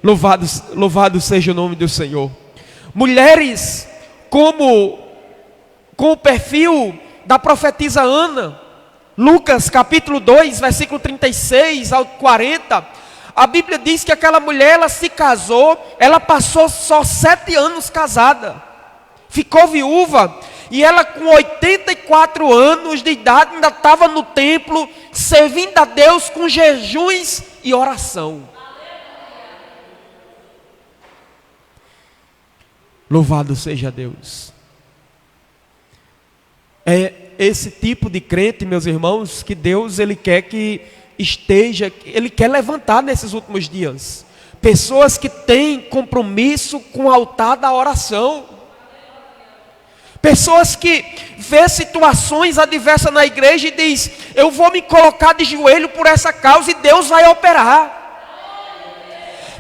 Louvado seja o nome do Senhor. Mulheres com o perfil da profetisa Ana, Lucas capítulo 2, versículo 36 ao 40, a Bíblia diz que aquela mulher, ela se casou, ela passou só 7 anos casada, ficou viúva, e ela com 84 anos de idade ainda estava no templo, servindo a Deus com jejuns e oração. Louvado seja Deus. É esse tipo de crente, meus irmãos, que Deus, Ele quer que esteja, Ele quer levantar nesses últimos dias. Pessoas que têm compromisso com o altar da oração. Pessoas que vê situações adversas na igreja e diz: eu vou me colocar de joelho por essa causa e Deus vai operar.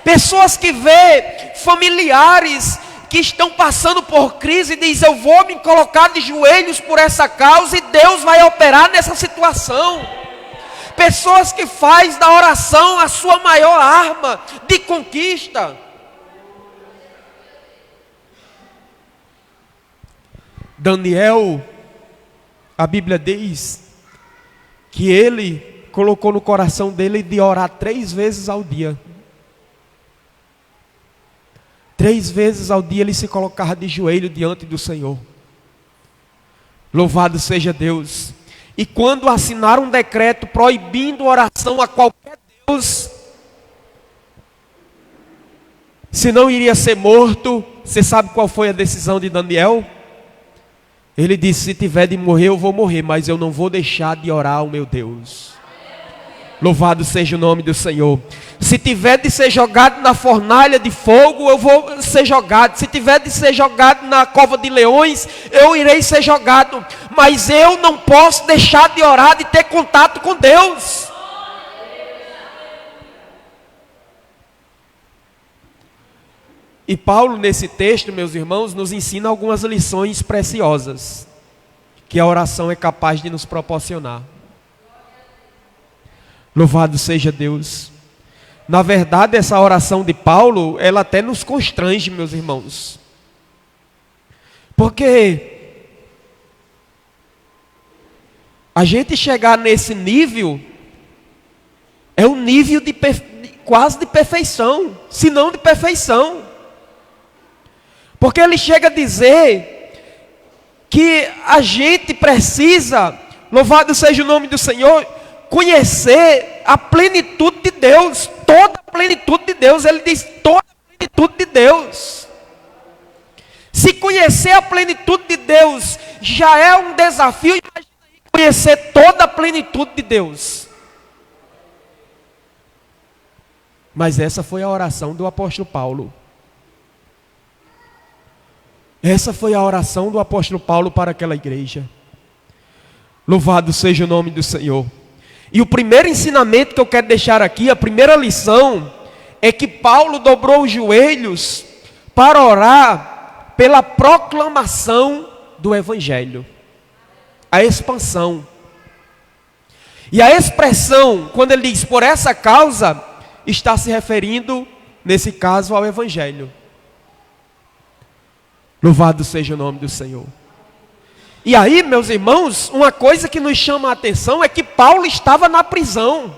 Pessoas que vê familiares que estão passando por crise e diz: eu vou me colocar de joelhos por essa causa e Deus vai operar nessa situação. Pessoas que faz da oração a sua maior arma de conquista. Daniel, a Bíblia diz que ele colocou no coração dele de orar 3 vezes ao dia. 3 vezes ao dia ele se colocava de joelho diante do Senhor. Louvado seja Deus. E quando assinaram um decreto proibindo oração a qualquer Deus, se não iria ser morto, você sabe qual foi a decisão de Daniel? Ele disse: se tiver de morrer, eu vou morrer, mas eu não vou deixar de orar ao meu Deus. Louvado seja o nome do Senhor. Se tiver de ser jogado na fornalha de fogo, eu vou ser jogado. Se tiver de ser jogado na cova de leões, eu irei ser jogado. Mas eu não posso deixar de orar, de ter contato com Deus. E Paulo, nesse texto, meus irmãos, nos ensina algumas lições preciosas que a oração é capaz de nos proporcionar. Louvado seja Deus. Na verdade, essa oração de Paulo, ela até nos constrange, meus irmãos. Porque a gente chegar nesse nível é um nível quase de perfeição, se não de perfeição. Porque ele chega a dizer que a gente precisa, louvado seja o nome do Senhor, conhecer a plenitude de Deus, toda a plenitude de Deus. Ele diz toda a plenitude de Deus. Se conhecer a plenitude de Deus já é um desafio, imagina aí conhecer toda a plenitude de Deus. Mas essa foi a oração do apóstolo Paulo. Essa foi a oração do apóstolo Paulo para aquela igreja. Louvado seja o nome do Senhor. E o primeiro ensinamento que eu quero deixar aqui, a primeira lição, é que Paulo dobrou os joelhos para orar pela proclamação do Evangelho. A expansão. E a expressão, quando ele diz por essa causa, está se referindo, nesse caso, ao Evangelho. Louvado seja o nome do Senhor. E aí, meus irmãos, uma coisa que nos chama a atenção é que Paulo estava na prisão.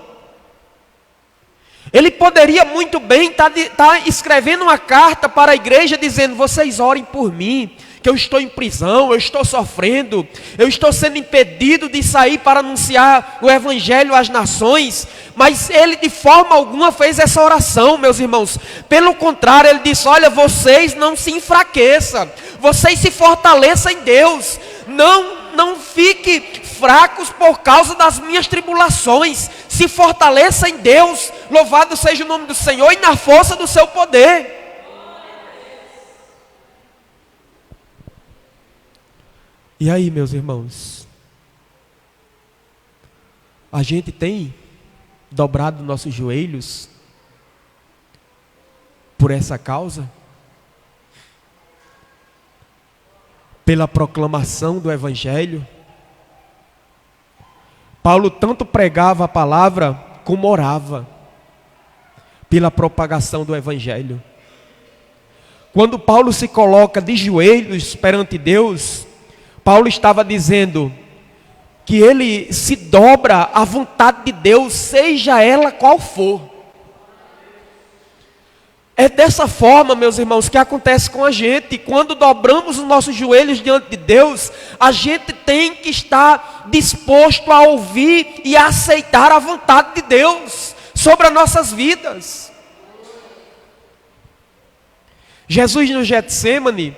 Ele poderia muito bem estar escrevendo uma carta para a igreja dizendo: vocês orem por mim, que eu estou em prisão, eu estou sofrendo, eu estou sendo impedido de sair para anunciar o Evangelho às nações. Mas ele de forma alguma fez essa oração, meus irmãos. Pelo contrário, ele disse: olha, vocês não se enfraqueçam, vocês se fortaleçam em Deus. não fique fracos por causa das minhas tribulações. Se fortaleça em Deus. Louvado seja o nome do Senhor e na força do seu poder. E aí, meus irmãos? A gente tem dobrado nossos joelhos por essa causa? Pela proclamação do Evangelho? Paulo tanto pregava a palavra como orava pela propagação do Evangelho. Quando Paulo se coloca de joelhos perante Deus, Paulo estava dizendo que ele se dobra à vontade de Deus, seja ela qual for. É dessa forma, meus irmãos, que acontece com a gente. Quando dobramos os nossos joelhos diante de Deus, a gente tem que estar disposto a ouvir e a aceitar a vontade de Deus sobre as nossas vidas. Jesus no Getsêmani,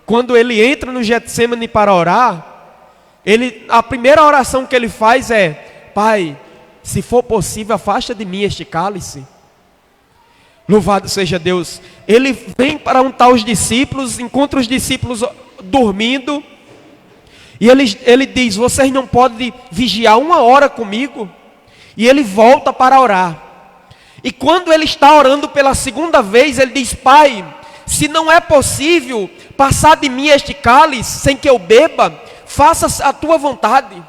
quando ele entra no Getsêmani para orar, a primeira oração que ele faz é: Pai, se for possível, afasta de mim este cálice. Louvado seja Deus. Ele vem para untar os discípulos, encontra os discípulos dormindo, e ele diz: vocês não podem vigiar 1 hora comigo? E ele volta para orar. E quando ele está orando pela segunda vez, ele diz: Pai, se não é possível passar de mim este cálice sem que eu beba, faça a tua vontade.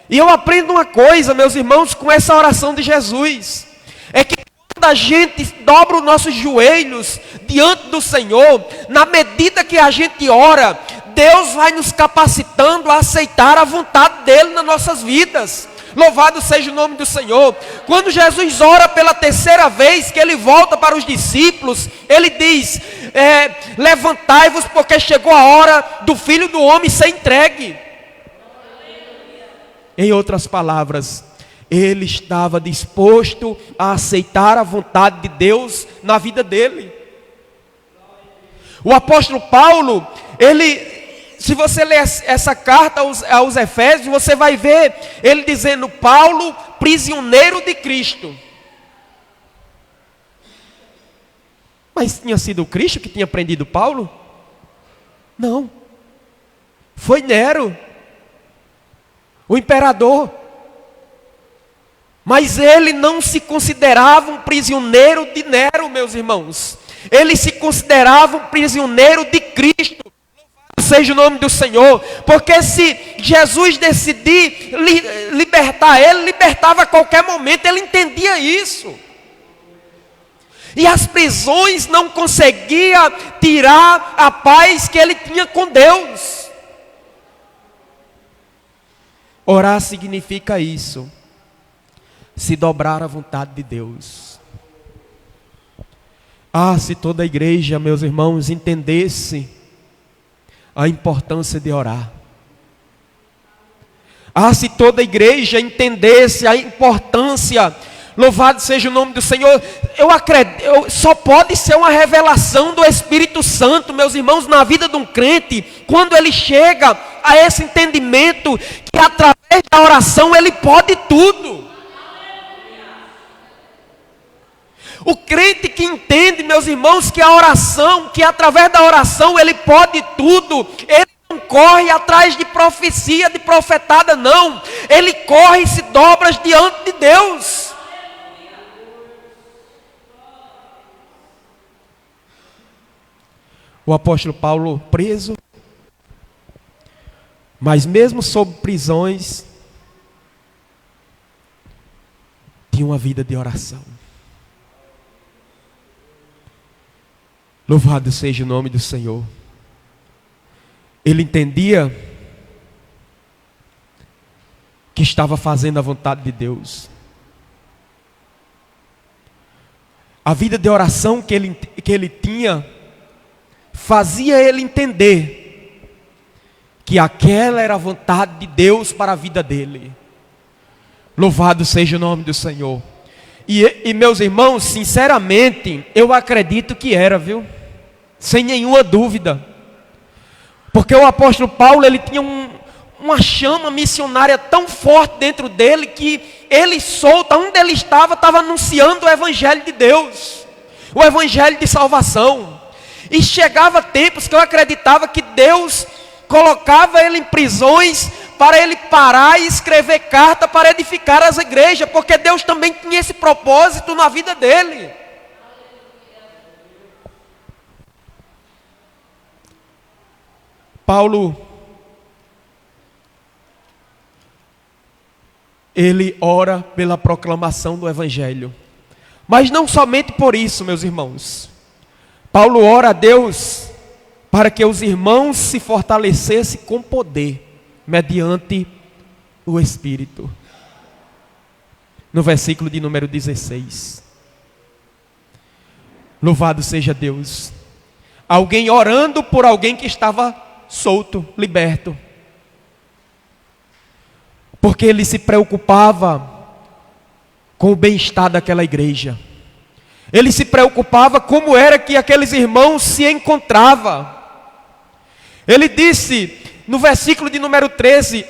E eu aprendo uma coisa, meus irmãos, com essa oração de Jesus, é que quando a gente dobra os nossos joelhos diante do Senhor, na medida que a gente ora, Deus vai nos capacitando a aceitar a vontade dEle nas nossas vidas. Louvado seja o nome do Senhor. Quando Jesus ora pela terceira vez, que ele volta para os discípulos, ele diz: levantai-vos, porque chegou a hora do Filho do Homem ser entregue. Em outras palavras, ele estava disposto a aceitar a vontade de Deus na vida dele. O apóstolo Paulo, se você ler essa carta aos Efésios, você vai ver ele dizendo: Paulo, prisioneiro de Cristo. Mas tinha sido Cristo que tinha prendido Paulo? Não. Foi Nero, o imperador. Mas ele não se considerava um prisioneiro de Nero, meus irmãos. Ele se considerava um prisioneiro de Cristo. Seja o nome do Senhor. Porque se Jesus decidir libertar ele, libertava a qualquer momento. Ele entendia isso. E as prisões não conseguiam tirar a paz que ele tinha com Deus. Orar significa isso: se dobrar à vontade de Deus. Se toda a igreja, meus irmãos, entendesse a importância de orar. Se toda a igreja entendesse a importância, louvado seja o nome do Senhor. Eu acredito, só pode ser uma revelação do Espírito Santo, meus irmãos, na vida de um crente, quando ele chega a esse entendimento que através da oração ele pode tudo. O crente que entende, meus irmãos, que a oração, que através da oração ele pode tudo, ele não corre atrás de profecia, de profetada, não. Ele corre e se dobra diante de Deus. O apóstolo Paulo preso, mas mesmo sob prisões, tinha uma vida de oração. Louvado seja o nome do Senhor. Ele entendia que estava fazendo a vontade de Deus. A vida de oração que ele tinha fazia ele entender que aquela era a vontade de Deus para a vida dele. Louvado seja o nome do Senhor. E meus irmãos, sinceramente, eu acredito que era, viu? Sem nenhuma dúvida. Porque o apóstolo Paulo, ele tinha uma chama missionária tão forte dentro dele que ele solta, onde ele estava anunciando o Evangelho de Deus, o Evangelho de salvação. E chegava tempos que eu acreditava que Deus colocava ele em prisões para ele parar e escrever carta para edificar as igrejas, porque Deus também tinha esse propósito na vida dele. Paulo, ele ora pela proclamação do Evangelho, mas não somente por isso, meus irmãos. Paulo ora a Deus para que os irmãos se fortalecessem com poder, mediante o Espírito. No versículo de número 16. Louvado seja Deus. Alguém orando por alguém que estava solto, liberto. Porque ele se preocupava com o bem-estar daquela igreja. Ele se preocupava como era que aqueles irmãos se encontravam. Ele disse no versículo de número 13: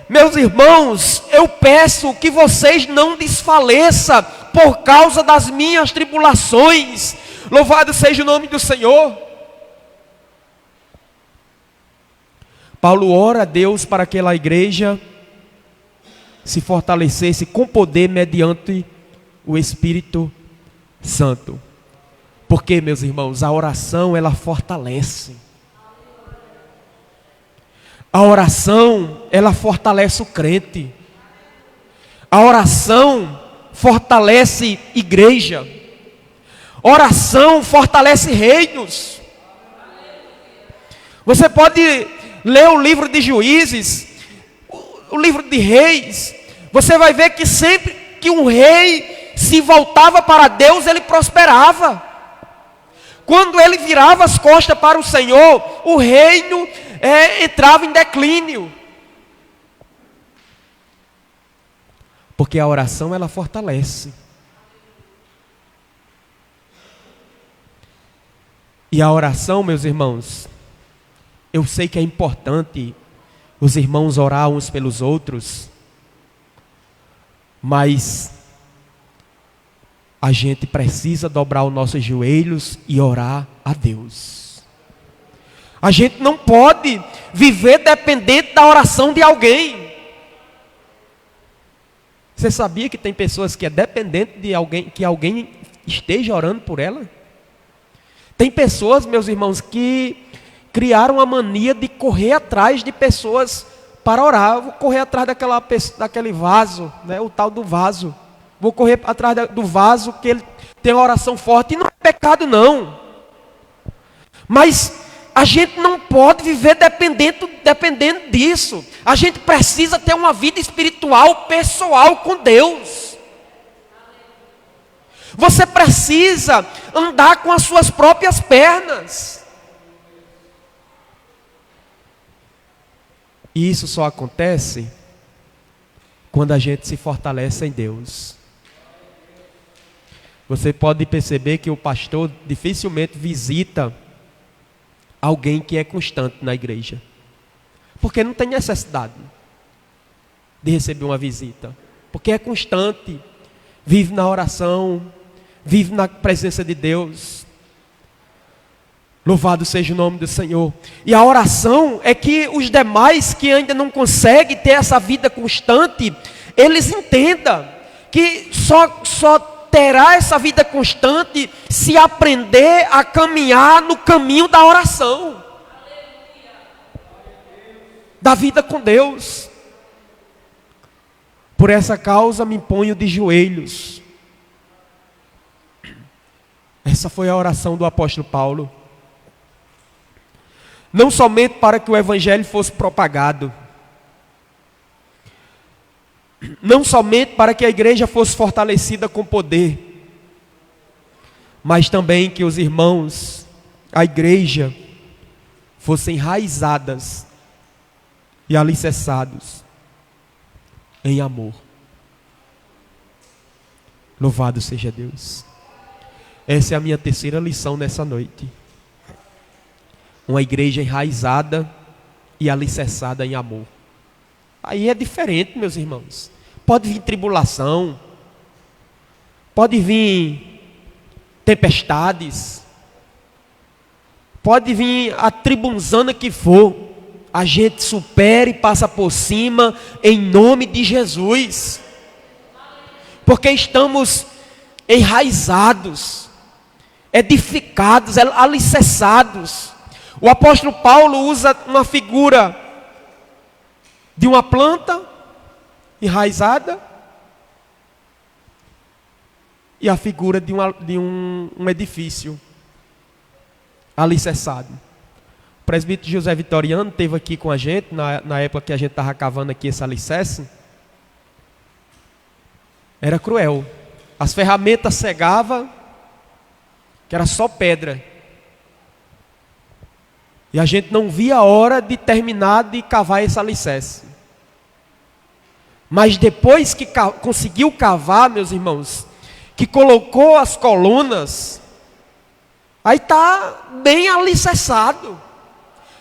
meus irmãos, eu peço que vocês não desfaleçam por causa das minhas tribulações. Louvado seja o nome do Senhor. Paulo ora a Deus para que aquela igreja se fortalecesse com poder mediante o Espírito Santo. Porque, meus irmãos, a oração ela fortalece. A oração ela fortalece o crente. A oração fortalece igreja. Oração fortalece reinos. Você pode ler o livro de Juízes, o livro de Reis. Você vai ver que sempre que um rei se voltava para Deus, ele prosperava. Quando ele virava as costas para o Senhor, o reino entrava em declínio. Porque a oração ela fortalece. E a oração, meus irmãos, eu sei que é importante os irmãos orar uns pelos outros, mas a gente precisa dobrar os nossos joelhos e orar a Deus. A gente não pode viver dependente da oração de alguém. Você sabia que tem pessoas que é dependente de alguém, que alguém esteja orando por ela? Tem pessoas, meus irmãos, que criaram a mania de correr atrás de pessoas para orar. Eu vou correr atrás daquele vaso, né, o tal do vaso. Vou correr atrás do vaso, que ele tem uma oração forte. E não é pecado, não. Mas a gente não pode viver dependendo disso. A gente precisa ter uma vida espiritual, pessoal com Deus. Você precisa andar com as suas próprias pernas. E isso só acontece quando a gente se fortalece em Deus. Você pode perceber que o pastor dificilmente visita alguém que é constante na igreja. Porque não tem necessidade de receber uma visita. Porque é constante, vive na oração, vive na presença de Deus. Louvado seja o nome do Senhor. E a oração é que os demais que ainda não conseguem ter essa vida constante, eles entendam que só terá essa vida constante se aprender a caminhar no caminho da oração, da vida com Deus. Por essa causa me ponho de joelhos. Essa foi a oração do apóstolo Paulo. Não somente para que o evangelho fosse propagado, não somente para que a igreja fosse fortalecida com poder, mas também que os irmãos, a igreja, fossem enraizadas e alicerçados em amor. Louvado seja Deus. Essa é a minha terceira lição nessa noite. Uma igreja enraizada e alicerçada em amor. Aí é diferente, meus irmãos. Pode vir tribulação, pode vir tempestades, pode vir a tribunzana que for, a gente supera e passa por cima em nome de Jesus. Porque estamos enraizados, edificados, alicerçados. O apóstolo Paulo usa uma figura de uma planta enraizada e a figura de um edifício alicerçado. O presbítero José Vitoriano esteve aqui com a gente, na época que a gente estava cavando aqui esse alicerce. Era cruel. As ferramentas cegavam, que era só pedra. E a gente não via a hora de terminar de cavar esse alicerce. Mas depois que conseguiu cavar, meus irmãos, que colocou as colunas, aí está bem alicerçado.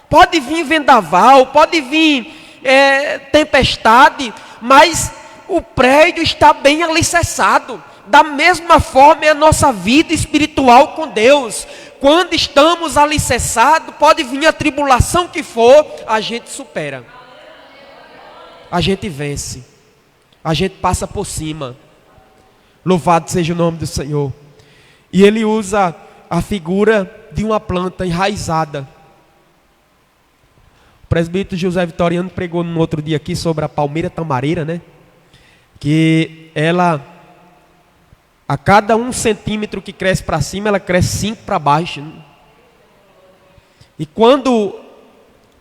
Pode vir vendaval, pode vir tempestade, mas o prédio está bem alicerçado. Da mesma forma é a nossa vida espiritual com Deus. Quando estamos alicerçados, pode vir a tribulação que for, a gente supera. A gente vence. A gente passa por cima. Louvado seja o nome do Senhor. E ele usa a figura de uma planta enraizada. O presbítero José Vitoriano pregou num outro dia aqui sobre a palmeira tamareira, né? Que ela, a cada 1 centímetro que cresce para cima, ela cresce 5 para baixo. Né? E quando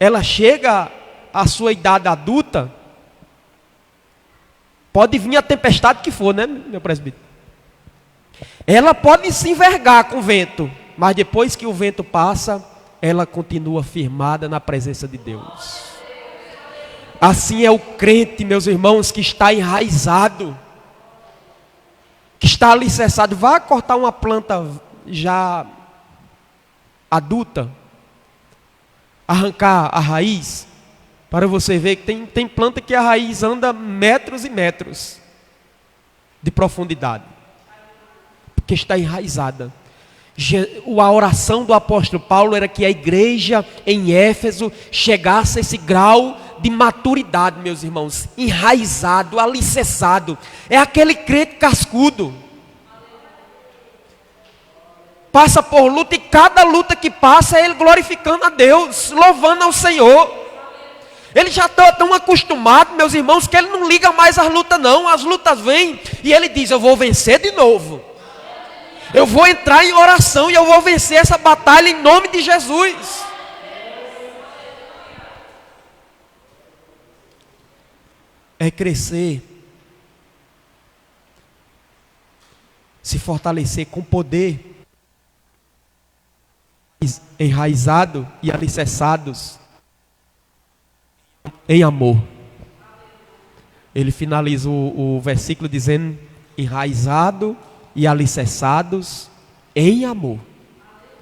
ela chega à sua idade adulta, pode vir a tempestade que for, né, meu presbítero? Ela pode se envergar com o vento, mas depois que o vento passa, ela continua firmada na presença de Deus. Assim é o crente, meus irmãos, que está enraizado, que está alicerçado. Vá cortar uma planta já adulta, arrancar a raiz, para você ver que tem planta que a raiz anda metros e metros de profundidade, porque está enraizada. A oração do apóstolo Paulo era que a igreja em Éfeso chegasse a esse grau de maturidade, meus irmãos, enraizado, alicerçado. É aquele crente cascudo, passa por luta, e cada luta que passa é ele glorificando a Deus, louvando ao Senhor. Ele já está tão acostumado, meus irmãos, que ele não liga mais às lutas não. As lutas vêm e ele diz: eu vou vencer de novo. Eu vou entrar em oração e eu vou vencer essa batalha em nome de Jesus. É crescer, se fortalecer com poder, enraizado e alicerçados em amor. Ele finaliza o versículo dizendo: enraizado e alicerçados em amor.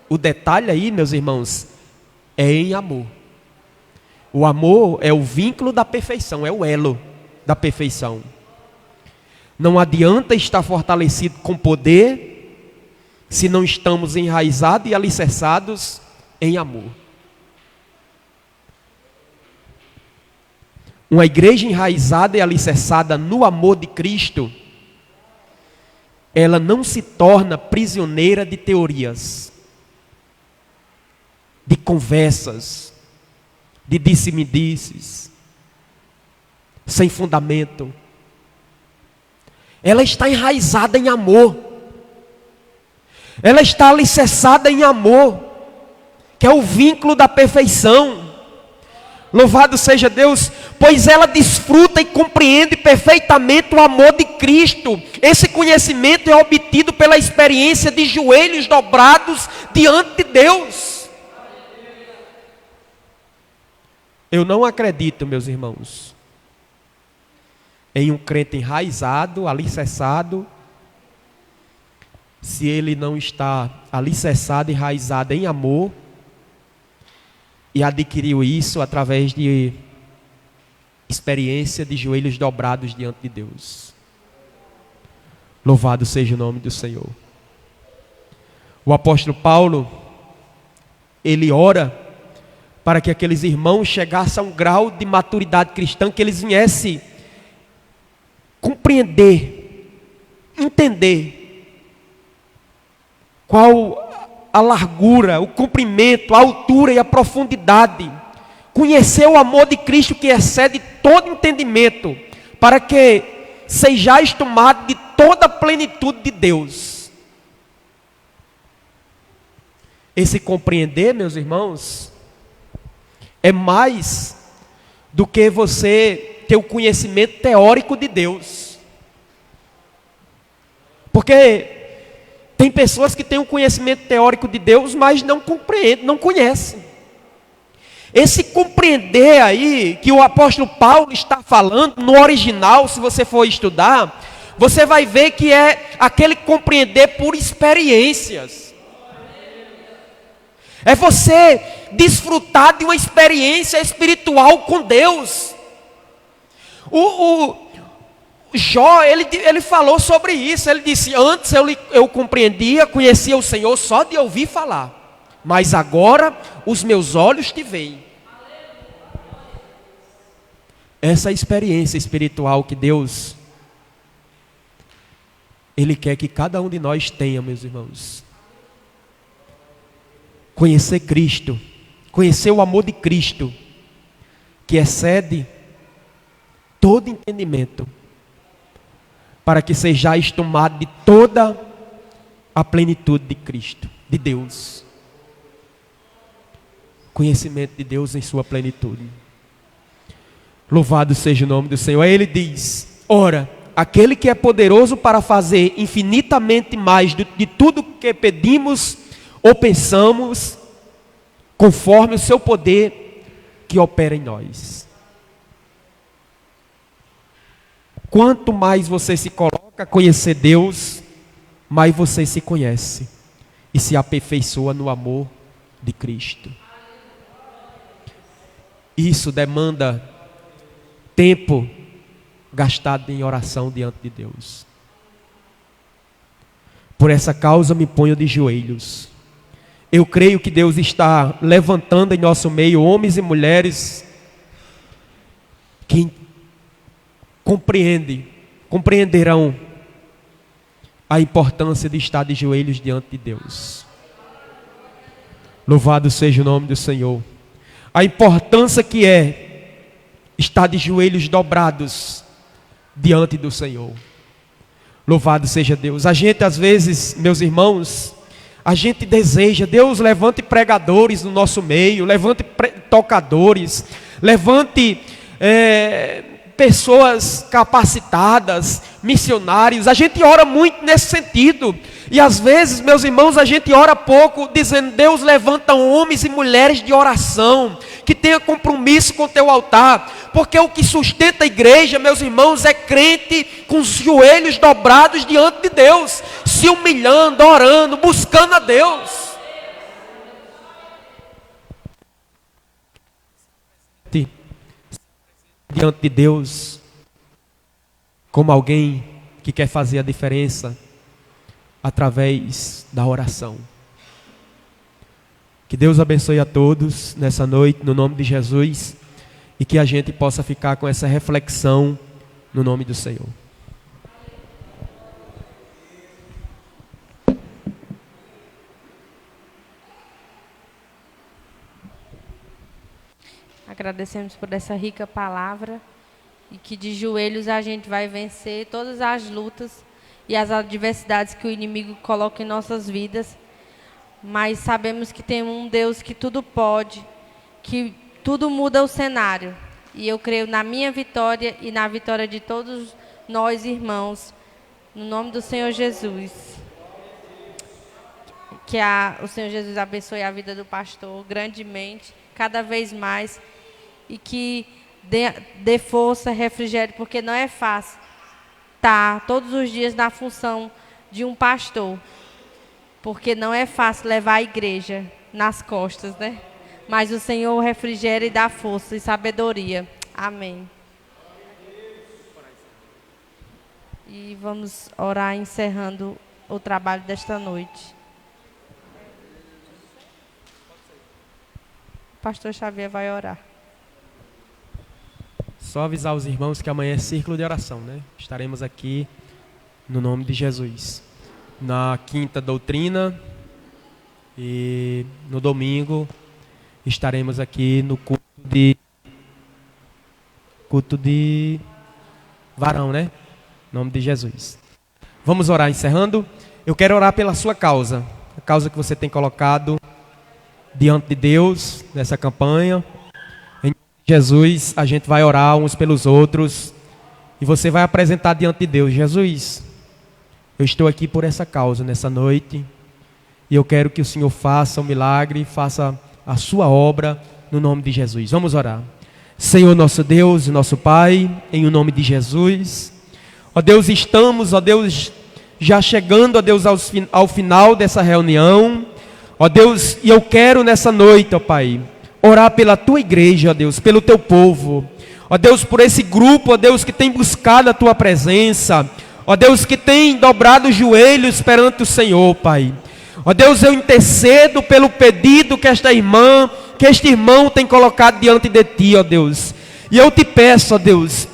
O detalhe aí, meus irmãos, é em amor. O amor é o vínculo da perfeição, é o elo da perfeição. Não adianta estar fortalecido com poder se não estamos enraizados e alicerçados em amor. Uma igreja enraizada e alicerçada no amor de Cristo, ela não se torna prisioneira de teorias, de conversas, de disse-me-disses, sem fundamento. Ela está enraizada em amor. Ela está alicerçada em amor, que é o vínculo da perfeição. Louvado seja Deus, pois ela desfruta e compreende perfeitamente o amor de Cristo. Esse conhecimento é obtido pela experiência de joelhos dobrados diante de Deus. Eu não acredito, meus irmãos, em um crente enraizado, alicerçado, se ele não está alicerçado, enraizado em amor, e adquiriu isso através de experiência de joelhos dobrados diante de Deus. Louvado seja o nome do Senhor. O apóstolo Paulo, ele ora para que aqueles irmãos chegassem a um grau de maturidade cristã, que eles viessem compreender, entender qual a largura, o comprimento, a altura e a profundidade, conhecer o amor de Cristo que excede todo entendimento, para que sejais tomados de toda a plenitude de Deus. Esse compreender, meus irmãos, é mais do que você ter o conhecimento teórico de Deus. Porque tem pessoas que têm um conhecimento teórico de Deus, mas não compreendem, não conhecem. Esse compreender aí, que o apóstolo Paulo está falando, no original, se você for estudar, você vai ver que é aquele compreender por experiências. É você desfrutar de uma experiência espiritual com Deus. O Jó, ele falou sobre isso. Ele disse: antes eu compreendia, conhecia o Senhor só de ouvir falar, mas agora os meus olhos te veem. Essa experiência espiritual que Deus, Ele quer que cada um de nós tenha, meus irmãos. Conhecer Cristo, conhecer o amor de Cristo, que excede todo entendimento, para que sejais tomados de toda a plenitude de Cristo, de Deus. Conhecimento de Deus em sua plenitude. Louvado seja o nome do Senhor. Aí ele diz: ora, aquele que é poderoso para fazer infinitamente mais de tudo que pedimos ou pensamos, conforme o seu poder que opera em nós. Quanto mais você se coloca a conhecer Deus, mais você se conhece e se aperfeiçoa no amor de Cristo. Isso demanda tempo gastado em oração diante de Deus. Por essa causa me ponho de joelhos. Eu creio que Deus está levantando em nosso meio homens e mulheres que compreenderão a importância de estar de joelhos diante de Deus. Louvado seja o nome do Senhor. A importância que é estar de joelhos dobrados diante do Senhor. Louvado seja Deus. A gente às vezes, meus irmãos, a gente deseja, Deus levante pregadores no nosso meio, levante tocadores, levante pessoas capacitadas, missionários. A gente ora muito nesse sentido. E às vezes, meus irmãos, a gente ora pouco, dizendo: Deus levanta homens e mulheres de oração, que tenha compromisso com o teu altar. Porque o que sustenta a igreja, meus irmãos, é crente com os joelhos dobrados diante de Deus, se humilhando, orando, buscando a Deus. Diante de Deus, como alguém que quer fazer a diferença através da oração. Que Deus abençoe a todos nessa noite, no nome de Jesus, e que a gente possa ficar com essa reflexão no nome do Senhor. Agradecemos por essa rica palavra e que de joelhos a gente vai vencer todas as lutas e as adversidades que o inimigo coloca em nossas vidas. Mas sabemos que tem um Deus que tudo pode, que tudo muda o cenário. E eu creio na minha vitória e na vitória de todos nós, irmãos, no nome do Senhor Jesus. Que o Senhor Jesus abençoe a vida do pastor grandemente, cada vez mais, e que dê força, refrigério, porque não é fácil estar todos os dias na função de um pastor, porque não é fácil levar a igreja nas costas, né? mas o Senhor refrigera e dá força e sabedoria. Amém. E vamos orar encerrando o trabalho desta noite. O pastor Xavier vai orar. Só avisar os irmãos que amanhã é círculo de oração, né? Estaremos aqui no nome de Jesus. Na quinta doutrina e no domingo estaremos aqui no culto de varão, né? Em nome de Jesus. Vamos orar encerrando. Eu quero orar pela sua causa, a causa que você tem colocado diante de Deus nessa campanha. Em Jesus, a gente vai orar uns pelos outros e você vai apresentar diante de Deus: Jesus, eu estou aqui por essa causa nessa noite e eu quero que o Senhor faça o milagre, faça a sua obra no nome de Jesus. Vamos orar. Senhor nosso Deus e nosso Pai, em o nome de Jesus, ó Deus, estamos, ó Deus, já chegando, ó Deus, ao final dessa reunião, ó Deus, e eu quero nessa noite, ó Pai, orar pela tua igreja, ó Deus, pelo teu povo, ó Deus, por esse grupo, ó Deus, que tem buscado a tua presença, ó Deus, que tem dobrado os joelhos perante o Senhor, Pai. Ó Deus, eu intercedo pelo pedido que esta irmã, que este irmão tem colocado diante de ti, ó Deus. E eu te peço, ó Deus,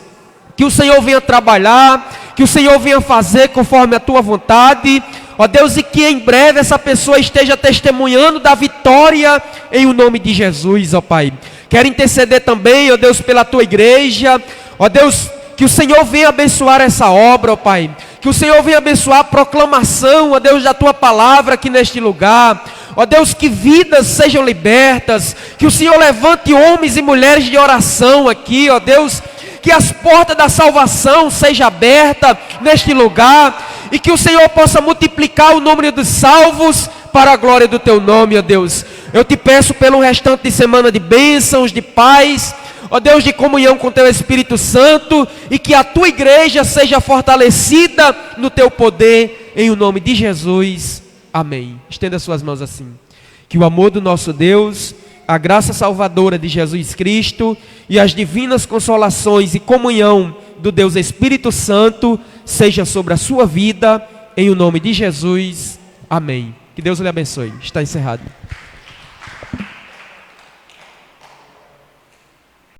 que o Senhor venha trabalhar, que o Senhor venha fazer conforme a tua vontade, ó Deus, e que em breve essa pessoa esteja testemunhando da vitória em o nome de Jesus, ó Pai. Quero interceder também, ó Deus, pela tua igreja, ó Deus, que o Senhor venha abençoar essa obra, ó Pai. Que o Senhor venha abençoar a proclamação, ó Deus, da tua palavra aqui neste lugar. Ó Deus, que vidas sejam libertas, que o Senhor levante homens e mulheres de oração aqui, ó Deus, que as portas da salvação sejam abertas neste lugar, e que o Senhor possa multiplicar o número dos salvos para a glória do teu nome, ó Deus. Eu te peço pelo restante de semana de bênçãos, de paz, ó Deus, de comunhão com teu Espírito Santo, e que a tua igreja seja fortalecida no teu poder, em o nome de Jesus. Amém. Estenda suas mãos assim. Que o amor do nosso Deus, a graça salvadora de Jesus Cristo e as divinas consolações e comunhão do Deus Espírito Santo seja sobre a sua vida, em o nome de Jesus. Amém. Que Deus lhe abençoe. Está encerrado.